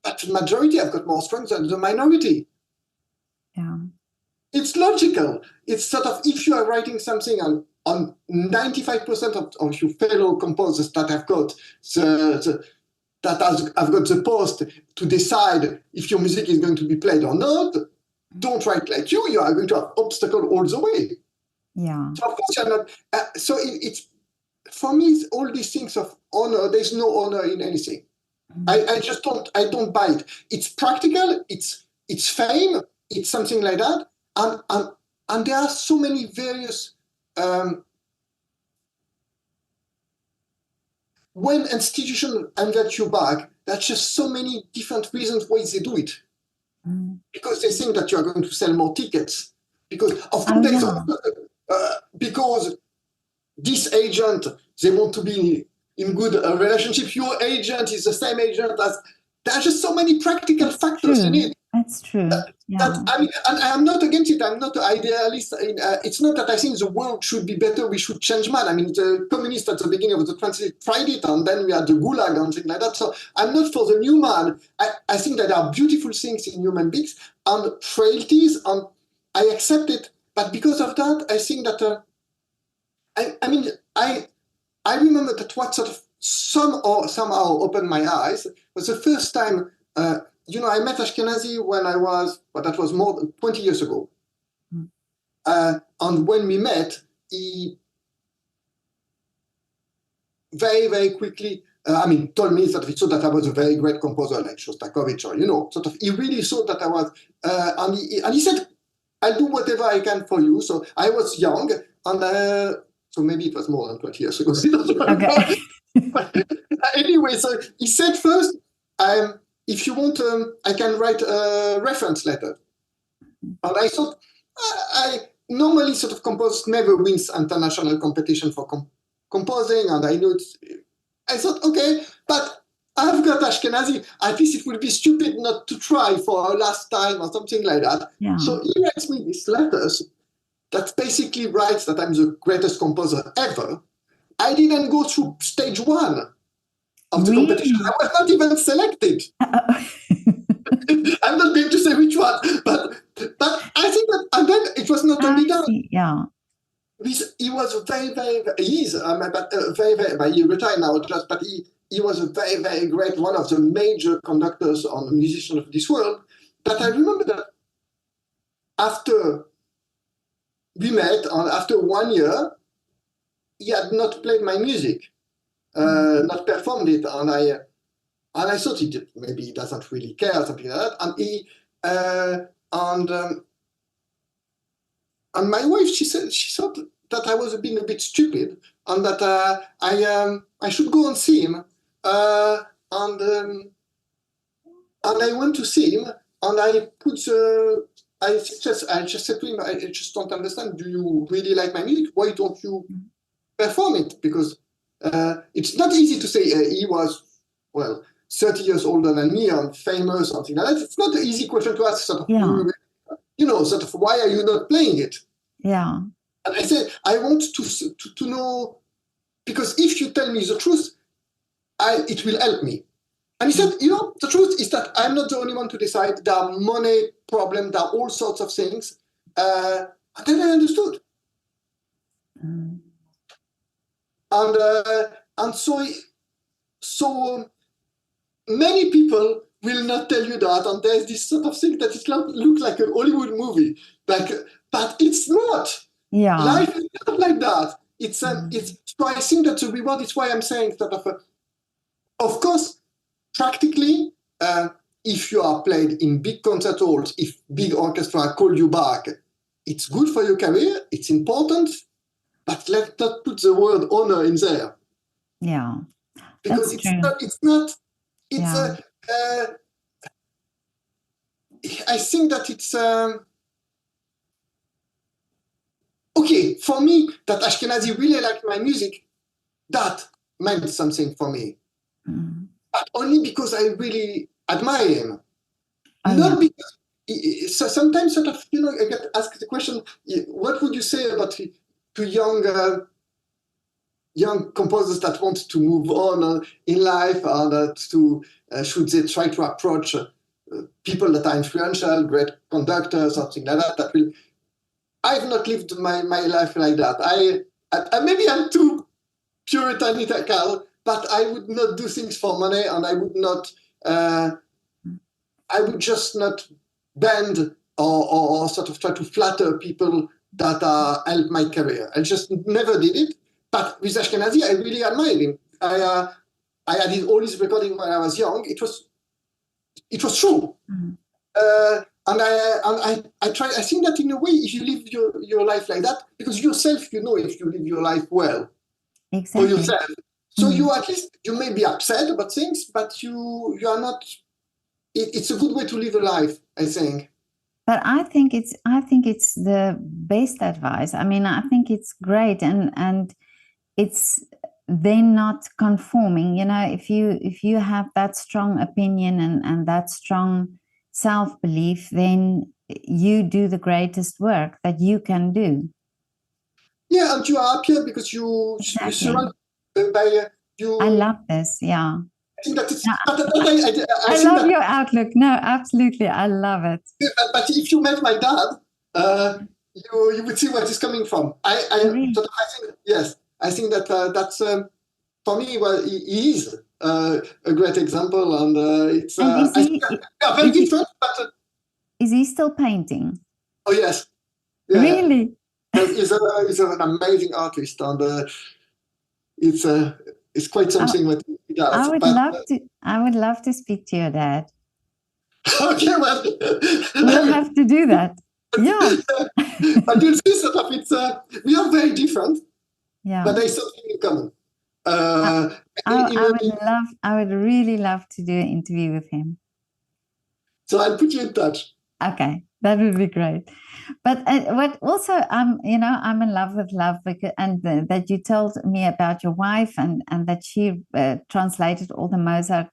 But the majority have got more strength than the minority. Yeah. It's logical. It's sort of if you are writing something on 95% of your fellow composers that have got have got the post to decide if your music is going to be played or not, don't write like you. You are going to have obstacle all the way. Yeah. So of course you're not. So it's for me. It's all these things of honor. There's no honor in anything. I just don't. I don't buy it. It's practical. It's fame. It's something like that. And there are so many various when institutions invite you back, there's just so many different reasons why they do it. Because they think that you are going to sell more tickets. Because of course, there's also, because this agent, they want to be in good relationship. Your agent is the same agent as. There are just so many practical factors in it. That's true. That, I mean, and I am not against it. I'm not an idealist. It's not that I think the world should be better. We should change man. I mean, the communists at the beginning of the 20th tried it, and then we had the Gulag and things like that. So I'm not for the new man. I think that there are beautiful things in human beings and frailties, and I accept it. But because of that, I think that I remember that what sort of somehow opened my eyes was the first time, I met Ashkenazy when I was, that was more than 20 years ago. And when we met, he very, very quickly, told me that he thought that I was a very great composer like Shostakovich, or, he really thought that I was, and he said, I'll do whatever I can for you. So I was young, and so maybe it was more than 20 years ago. Okay. Anyway, so he said first, if you want, I can write a reference letter. And I thought, I normally sort of compose never wins international competition for composing, and I know I thought, okay, but I've got Ashkenazy. At least it would be stupid not to try for a last time or something like that. Yeah. So he writes me these letters that basically writes that I'm the greatest composer ever. I didn't go through stage one of the competition. I was not even selected. I'm not going to say which one, but I think that, and then it was not only that. Yeah. He was very, very, very, very, he retired now, but he was a very, very great, one of the major conductors on musicians of this world. But I remember that after we met, and after 1 year, he had not played my music, not performed it, and I thought maybe he doesn't really care, or something like that. And my wife, she thought that I was being a bit stupid, and that I should go and see him. And I went to see him, and I just said to him, I just don't understand. Do you really like my music? Why don't you perform it? Because it's not easy to say. He was 30 years older than me and famous, something like that. It's not an easy question to ask. Sort of, sort of, why are you not playing it? Yeah. And I said, I want to know, because if you tell me the truth, it will help me. And he said, the truth is that I'm not the only one to decide. There are money problems, there are all sorts of things. And then I understood. And so many people will not tell you that, and there's this sort of thing that it looks like a Hollywood movie, but it's not. Yeah. Life is not like that. It's so I think that the reward is why I'm saying sort of course, practically, if you are played in big concert halls, if big orchestra call you back, it's good for your career. It's important, but let's not put the word honor in there. Yeah, because it's true. I think that it's okay for me that Ashkenazy really liked my music. That meant something for me, but only because I really admire him. Not because. So sometimes, sort of, I get asked the question: what would you say about to young composers that want to move on in life, or should they try to approach people that are influential, great conductors, something like that? I've not lived my life like that. Maybe I'm too puritanical, but I would not do things for money, and I would not. I would just not bend or sort of try to flatter people that help my career. I just never did it. But with Ashkenazy, I really admired him. I had all his recording when I was young. It was true. And I try. I think that in a way, if you live your life like that, because yourself, if you live your life well for yourself, So you at least, you may be upset about things, but you are not, it's a good way to live a life, I think. But I think it's the best advice. I mean, I think it's great, and it's then not conforming. You know, if you have that strong opinion and that strong self-belief, then you do the greatest work that you can do. Yeah, and you are happier because you surround by you. I love this. Yeah. I think that it's. No, I I think love that, your outlook. No, absolutely, I love it. but if you met my dad, you would see where it's coming from. Really? Sort of, I think yes. I think that that's for me. Well, he is a great example, and it's. And is I he? think they are very different, but. Is he still painting? Oh yes. Yeah, really? He's an amazing artist, and it's quite something what he does. I would love to speak to your dad. Okay, well, We'll have to do that. Yeah. But you'll see sort of it's we are very different, Yeah. but there's something in common. I would really love to do an interview with him. So I'll put you in touch. Okay, that would be great. But what also, I'm in love with love, because, and that you told me about your wife, and that she translated all the Mozart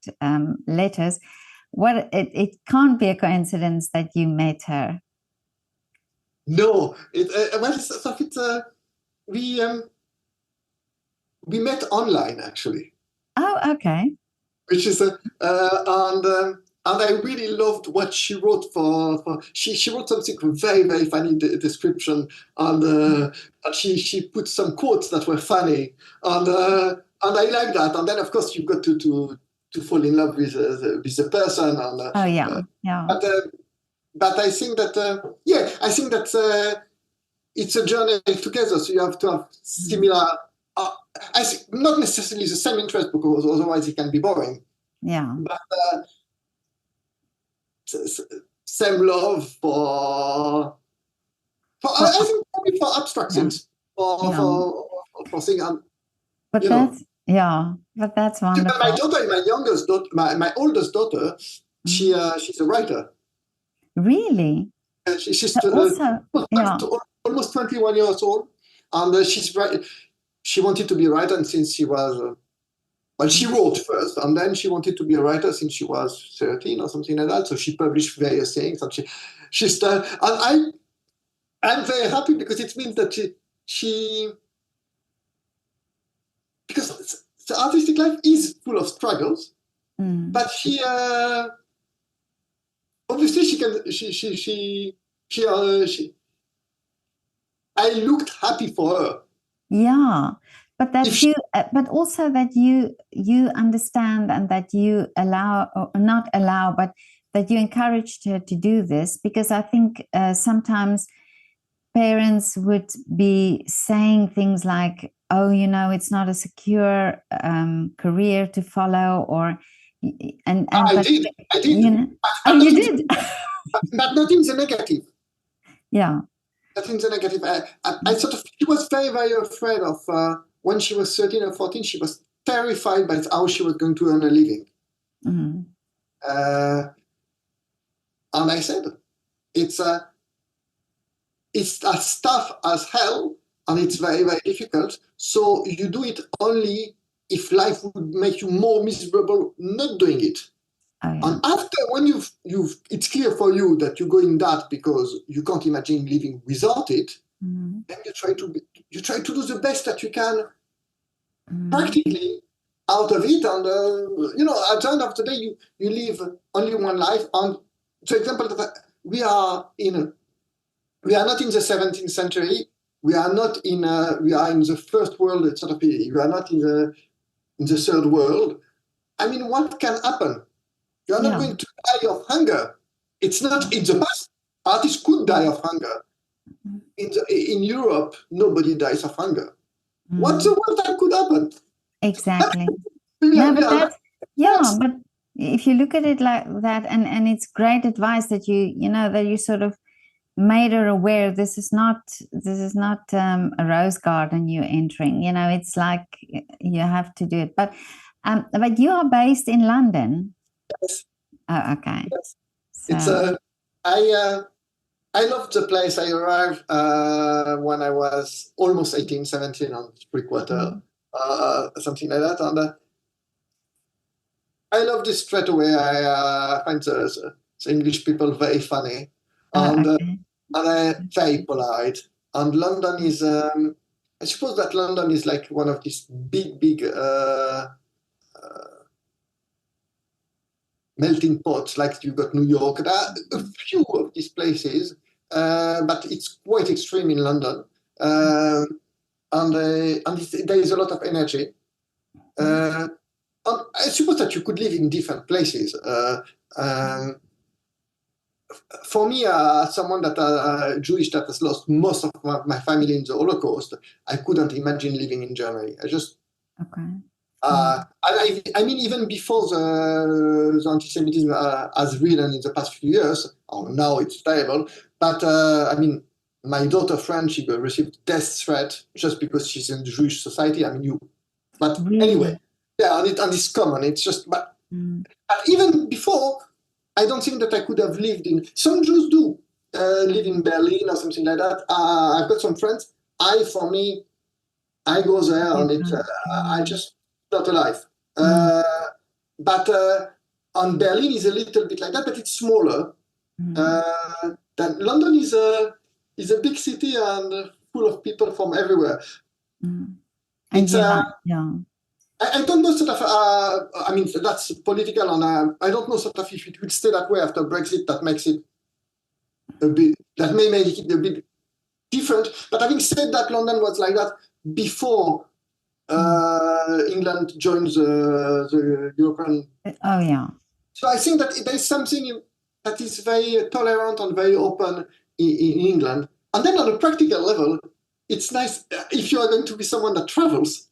letters. It can't be a coincidence that you met her. No, we met online actually. Oh, okay. Which is and I really loved what she wrote she wrote something very, very funny description, and she put some quotes that were funny, and I like that. And then of course you've got to fall in love with the person, and oh yeah, yeah. But I think that I think that it's a journey together. So you have to have similar. I think not necessarily the same interest, because otherwise it can be boring. Yeah. But same love for I think probably for abstract things, for things. But that's wonderful. My daughter, my oldest daughter, she's a writer. Really? She's also, almost 21 years old, and she wanted to be a writer, and since she was. Well, she wrote first, and then she wanted to be a writer since she was 13 or something like that. So she published various things, and she started. And I'm very happy, because it means that she because the artistic life is full of struggles, but she obviously I looked happy for her. Yeah. But that but also that you understand, and that you allow, or not allow, but that you encouraged her to do this, because I think sometimes parents would be saying things like, "Oh, it's not a secure career to follow," or I did. You did, but not in the negative. Yeah. Not in the negative. I sort of. She was very, very afraid of. When she was 13 or 14, she was terrified by how she was going to earn a living. Mm-hmm. And I said, it's as tough as hell, and it's very, very difficult. So you do it only if life would make you more miserable not doing it. Oh, yeah. And after, when it's clear for you that you're going that because you can't imagine living without it, then you try to do the best that you can practically out of it. And at the end of the day, you live only one life. And for example, we are not in the 17th century. We are not in the first world, sort of. We are not in the third world. I mean, what can happen? You are not going to die of hunger. It's not in the past. Artists could die of hunger. In Europe, nobody dies of hunger. What's the worst that could happen? Exactly. But if you look at it like that, and it's great advice that you sort of made her aware this is not a rose garden you're entering. You know, it's like you have to do it. But you are based in London. Yes. Oh, okay. Yes. So, It's I loved the place. I arrived when I was almost 18, 17 on three-quarter, something like that. And I loved it straight away. I find the English people very funny and okay. very polite. And London is, I suppose that London is like one of these big melting pots, like you got New York. There are a few of these places, but it's quite extreme in London. And there is a lot of energy. And I suppose that you could live in different places. For me, someone that Jewish that has lost most of my family in the Holocaust, I couldn't imagine living in Germany. I just Okay. I mean, even before the anti-Semitism has risen in the past few years, or now it's terrible. But I mean, my daughter, friend, she received death threat just because she's in the Jewish society. I mean, but Really? anyway, yeah, and it's common. It's just, but even before, I don't think that I could have lived in. Some Jews do live in Berlin or something like that. I've got some friends. For me, I go there and it's I just not alive. But and Berlin is a little bit like that, but it's smaller. Than London is a big city and full of people from everywhere. It's yeah. I don't know sort of. I mean, that's political, and I don't know sort of if it will stay that way after Brexit. That makes it a bit. That may make it a bit different. But having said that, London was like that before England joined the European. Oh yeah. So I think that there is something that is very tolerant and very open in England. And then on a practical level, it's nice if you are going to be someone that travels.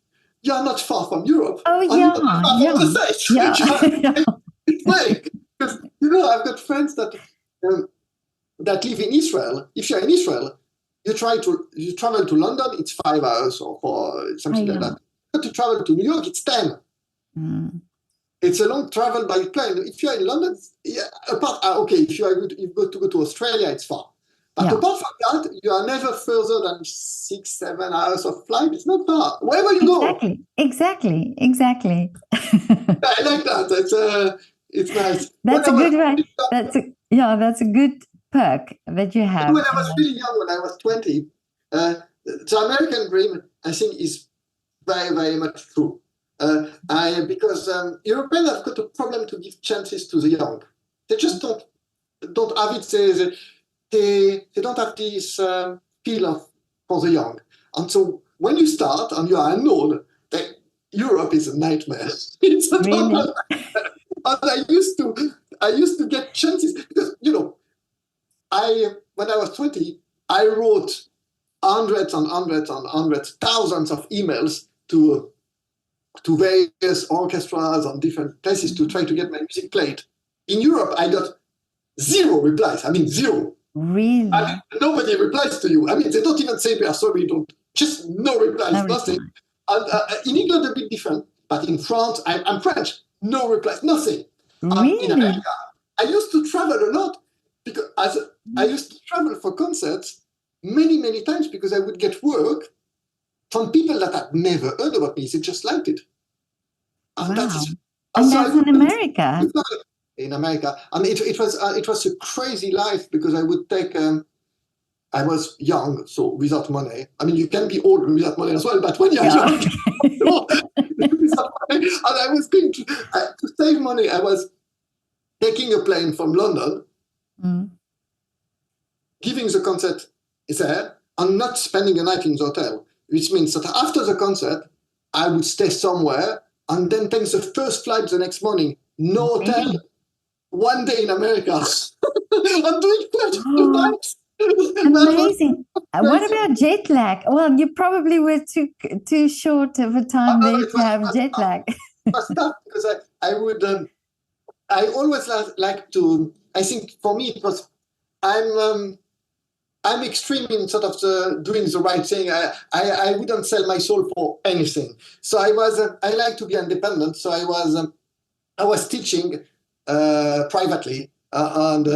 You are not far from Europe. Oh and yeah, you're not far yeah, from the States. yeah. It's great because I've got friends that live in Israel. If you're in Israel, you travel to London, it's 5 hours or something like that. But to travel to New York, it's 10. It's a long travel by plane. If you're in London, if you've got to go to Australia, it's far. But apart from that, you are never further than 6-7 hours of flight. It's not far. Wherever you go. Exactly. I like that. It's nice. That's a good way. That's a good perk that you have. When I was really young, when I was 20, the American dream, I think, is very, very much true. Because Europeans have got a problem to give chances to the young. They just don't have it. They don't have this feel for the young. And so when you start and you are unknown, Europe is a nightmare. It's a really? And I used to get chances because when I was 20, I wrote hundreds and hundreds and hundreds, thousands of emails to various orchestras and different places to try to get my music played. In Europe, I got 0 replies. I mean, 0. Really? I mean, nobody replies to you. I mean, they don't even say we are sorry. Just no replies, nothing. And in England, a bit different. But in France, I'm French. No replies, nothing. Really? In America, I used to travel a lot because I used to travel for concerts many, many times because I would get work from people that had never heard about me. They just liked it. And wow. And that's in America. In America, and it was a crazy life because I would take. I was young, so without money. I mean, you can be old without money as well, but when you're young, without money, and I was going to save money. I was taking a plane from London, giving the concert there, and not spending a night in the hotel, which means that after the concert, I would stay somewhere and then take the first flight the next morning. No hotel. One day in America. I'm doing quite a few times. Amazing. What about jet lag? Well, you probably were too short of a time there to have jet lag. It was tough because I always like to. I think for me it was. I'm extreme in sort of doing the right thing. I wouldn't sell my soul for anything. So I like to be independent. So I was teaching privately, and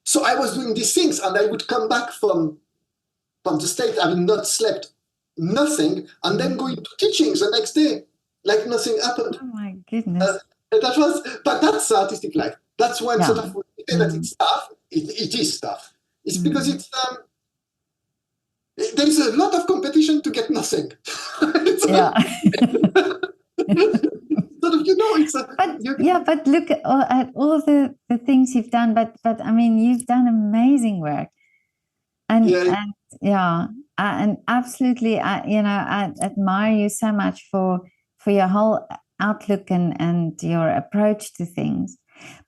so I was doing these things, and I would come back from the state having not slept nothing, and then going to teaching the next day like nothing happened. Oh my goodness. But that's artistic life. That's when sort of we say that it's tough. It is tough. It's because there is a lot of competition to get nothing. Yeah. Sort of, it's but look at all the things you've done. But I mean, you've done amazing work, and absolutely, I admire you so much for your whole outlook and your approach to things.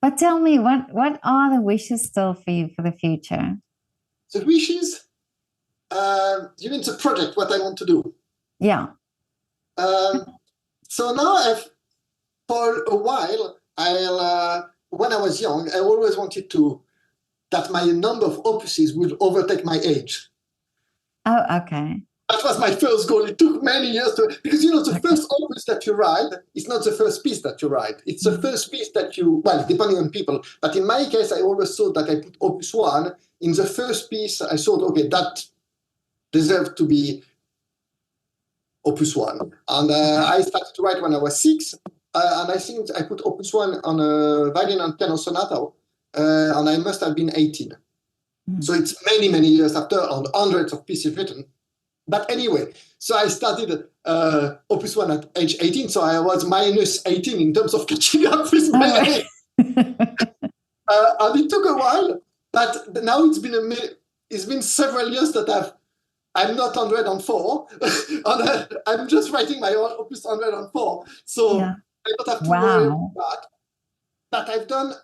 But tell me, what are the wishes still for you for the future? The wishes? You mean the project? What I want to do? Yeah. So now for a while, when I was young, I always wanted that my number of opuses would overtake my age. Oh, okay. That was my first goal. It took many years because the first opus that you write is not the first piece that you write. It's the first piece that depending on people. But in my case, I always thought that I put opus 1 in the first piece. I thought, okay, that deserved to be opus 1. And I started to write when I was 6. And I think I put opus 1 on a violin and piano sonata. And I must have been 18. So it's many, many years after, and hundreds of pieces written. But anyway, so I started opus 1 at age 18. So I was minus 18 in terms of catching up with my age. And it took a while. But now it's been several years that I'm not 104. And I'm just writing my own opus 104. So I don't have to worry about that. But I've done,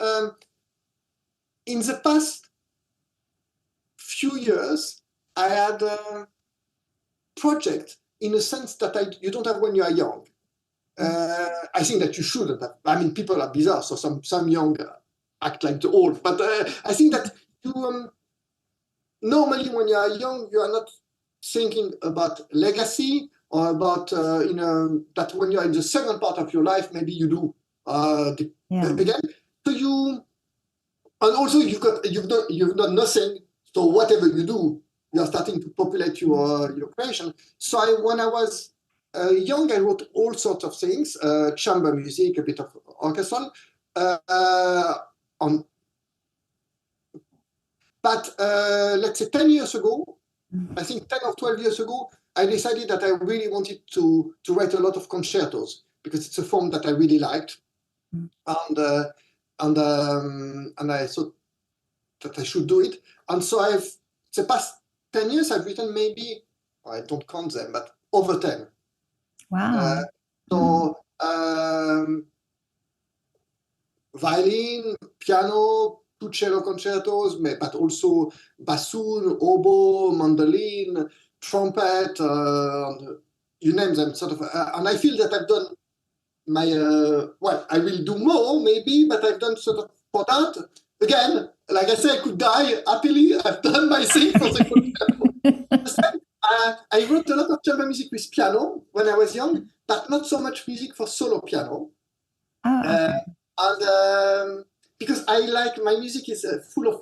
in the past few years, I had a project in a sense that you don't have when you are young. I think that you shouldn't have. I mean, people are bizarre, so some young act like the old. But I think that you normally when you are young, you are not thinking about legacy or about that when you are in the second part of your life, maybe you do again. So and also you've done nothing. So whatever you do, you are starting to populate your creation. So when I was young, I wrote all sorts of things, chamber music, a bit of orchestral. But let's say 10 years ago, I think 10 or 12 years ago, I decided that I really wanted to write a lot of concertos because it's a form that I really liked. And I thought that I should do it. And so the past 10 years, I've written maybe, I don't count them, but over 10. Wow. Violin, piano, two cello concertos, but also bassoon, oboe, mandolin, trumpet, you name them, sort of. And I feel that I've done I will do more maybe, but I've done sort of for that. Again, like I said, I could die happily. I've done my thing for the concerto. I wrote a lot of chamber music with piano when I was young, but not so much music for solo piano. And because I like my music is full of.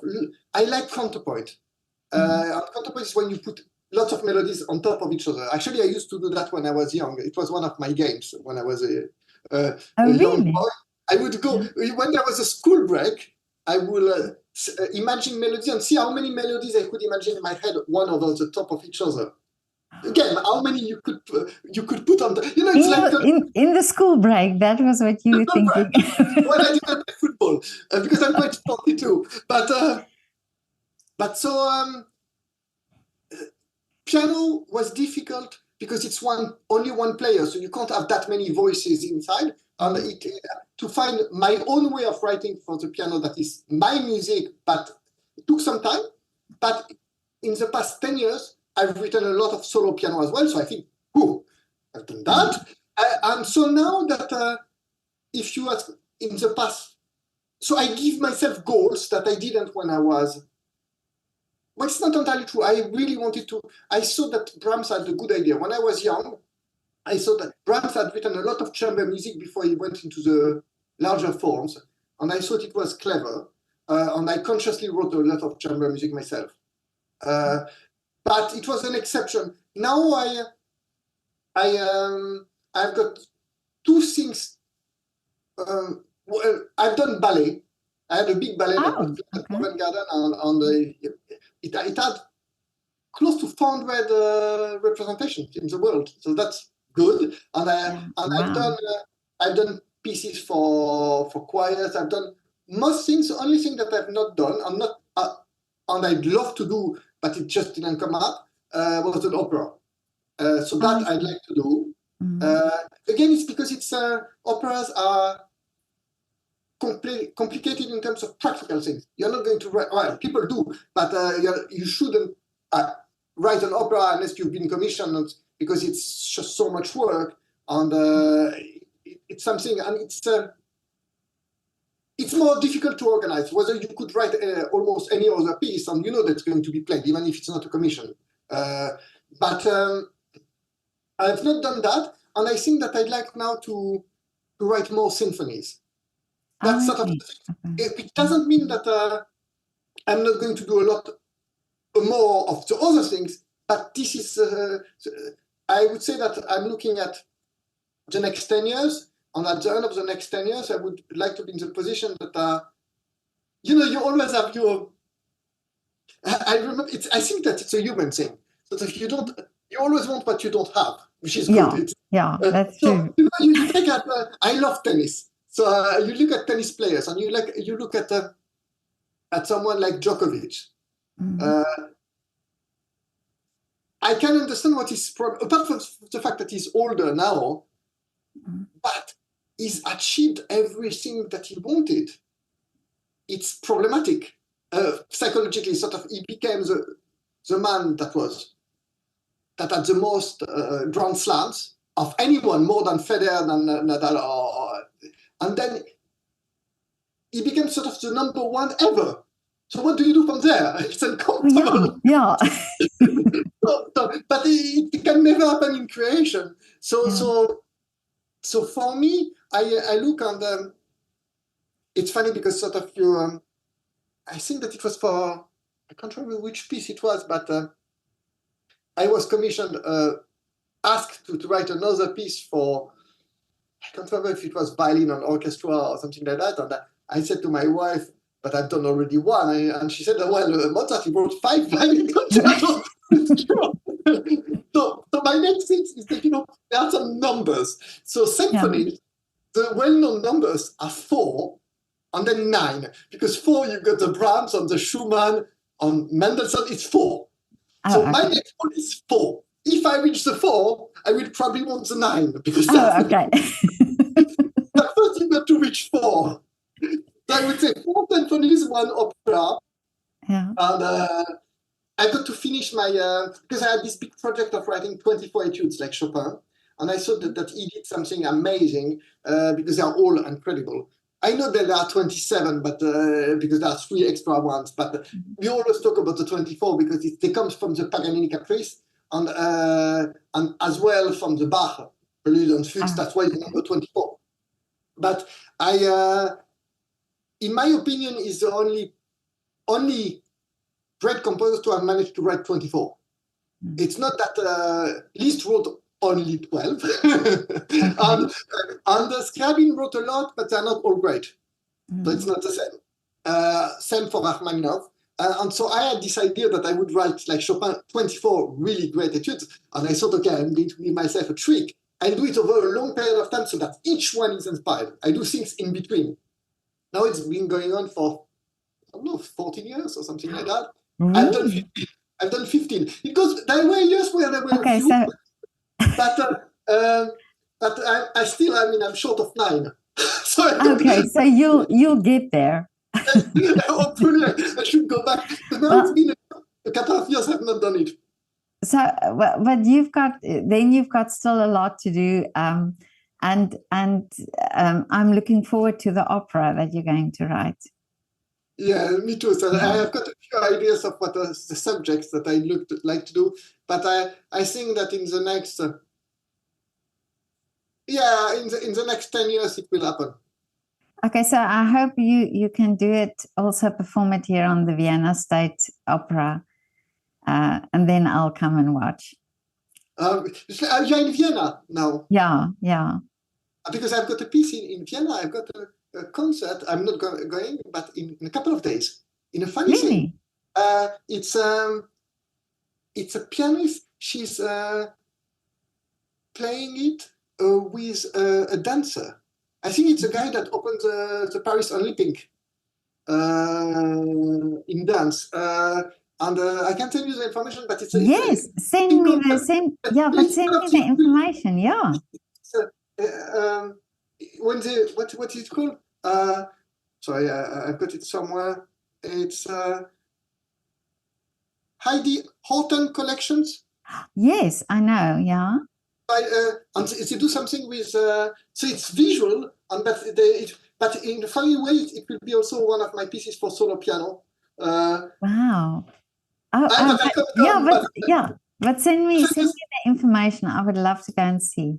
I like counterpoint. And counterpoint is when you put lots of melodies on top of each other. Actually, I used to do that when I was young. It was one of my games when I was a young boy. I would go when there was a school break. I will imagine melodies and see how many melodies I could imagine in my head, one over the top of each other. Again, how many you could put on the, it's like in the school break. That was what you were thinking. When I didn't play football, because I'm quite sporty too. But so piano was difficult because it's only one player, so you can't have that many voices inside. And to find my own way of writing for the piano that is my music, but it took some time. But in the past 10 years, I've written a lot of solo piano as well. So I think, I've done that. And so now that if you ask in the past, so I give myself goals that I didn't when I was Well, it's not entirely true. I really wanted to. I saw that Brahms had a good idea. When I was young, I saw that Brahms had written a lot of chamber music before he went into the larger forms, and I thought it was clever. And I consciously wrote a lot of chamber music myself. But it was an exception. Now I've got two things. I've done ballet. I had a big ballet at Covent Garden, and it had close to 400 representations in the world. So that's good. And I've done pieces for choirs. I've done most things. The only thing that I've not done, and I'd love to do, but it just didn't come up, was an opera. So that I'd like to do. Again, it's because operas are complicated in terms of practical things. You're not going to write, well, people do, but you shouldn't write an opera unless you've been commissioned, because it's just so much work, and it's something, and it's more difficult to organize. Whether you could write almost any other piece, and you know that's going to be played, even if it's not a commission. But I've not done that, and I think that I'd like now to write more symphonies. That's sort of. It doesn't mean that I'm not going to do a lot more of the other things, but this is. I would say that I'm looking at the next 10 years, and at the end of the next 10 years, I would like to be in the position that, you always have your. I remember. I think that it's a human thing. So if you always want what you don't have, which is good. That's true. You take at. I love tennis. So you look at tennis players, and you look at someone like Djokovic. I can understand what his problem, apart from the fact that he's older now, but he's achieved everything that he wanted. It's problematic psychologically. Sort of, he became the man that had the most Grand Slams of anyone, more than Federer, than Nadal, and then he became sort of the number one ever. So what do you do from there? It's uncomfortable. Yeah. But it can never happen in creation. So for me, I look and it's funny because sort of you. I think that it was for, I can't remember which piece it was, but I was commissioned, asked to write another piece for. I can't remember if it was violin or orchestra or something like that. And I said to my wife, but I've done already one. And she said, well, Mozart, he wrote 5 violin concertos. So my next thing is that, there are some numbers. So symphonies, the well-known numbers are 4 and then 9. Because 4, you've got the Brahms and the Schumann, on Mendelssohn, it's 4. So my next one is 4. If I reach the 4, I will probably want the 9. Because okay. But first you've got to reach 4. So I would say 4 symphonies, 1 opera. Yeah. And I got to finish my, because I had this big project of writing 24 etudes like Chopin. And I thought that he did something amazing because they are all incredible. I know that there are 27, but because there are 3 extra ones. But we always talk about the 24 because they come from the Paganini Caprice and as well from the Bach Prelude and Fugues. That's why the number 24. But in my opinion, is the only great composer to have managed to write 24. It's not that Liszt wrote only 12. and Scriabin wrote a lot, but they're not all great. So it's not the same. Same for Rachmaninoff. And so I had this idea that I would write, like Chopin, 24 really great etudes. And I thought, okay, I'm going to give myself a trick. I do it over a long period of time so that each one is inspired. I do things in between. Now it's been going on for, I don't know, 14 years or something like that. Really? I've done 15. Because there were years where there were a few, but I still, I'm short of 9. So you'll get there. Hopefully, I should go back. But now it's been a couple of years I've not done it. So, but you've got still a lot to do, and I'm looking forward to the opera that you're going to write. Yeah, me too. So I Yeah. have got a few ideas of what are the subjects that I like to do, but I think that in the next yeah in the next 10 years it will happen. Okay, so I hope you can do it, also perform it here on the Vienna State Opera, and then I'll come and watch. You're in Vienna now. Yeah, yeah. Because I've got a piece in Vienna. I've got a concert. I'm not going, but in a couple of days. In a funny thing, Really? uh, it's um, it's a pianist. She's playing it with a dancer. I think it's a guy that opened the Paris Olympic in dance. And I can't tell you the information, but it's a Yes, send big me the concert. yeah, but It's send me the information. Yeah. when the what is it called? Sorry, I've got it somewhere. It's Heidi Horton Collections. Yes, I know. Yeah. And they do something with so it's visual, and but in a funny way, it will be also one of my pieces for solo piano. Wow. Oh, But I can't yeah, come. but But yeah, but send me the information. I would love to go and see.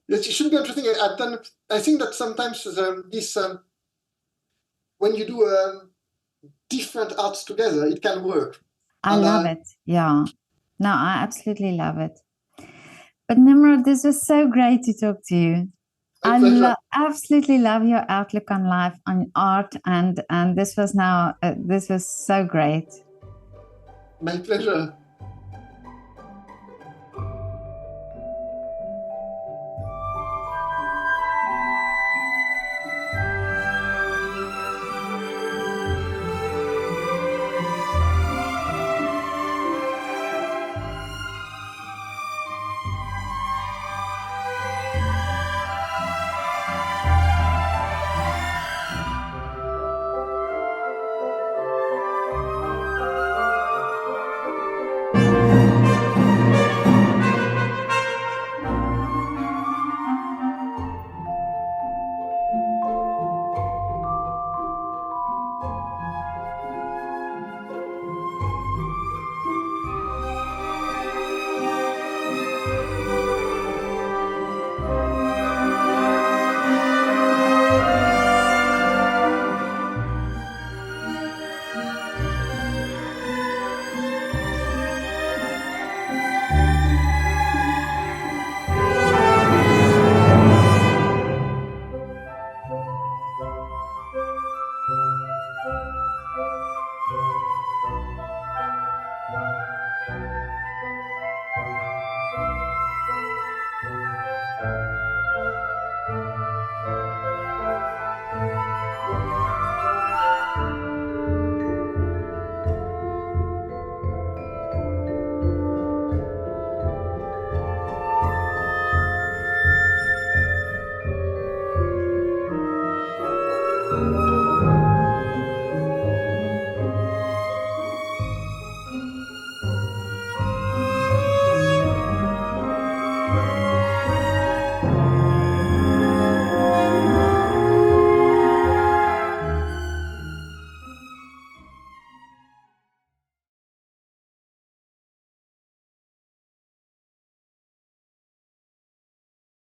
it should be interesting. I've done. I think that sometimes this when you do different arts together, it can work. I And love it. Yeah. No, I absolutely love it. But Nimrod, this was so great to talk to you. my pleasure. Absolutely love your outlook on life, on art, and this was so great. My pleasure.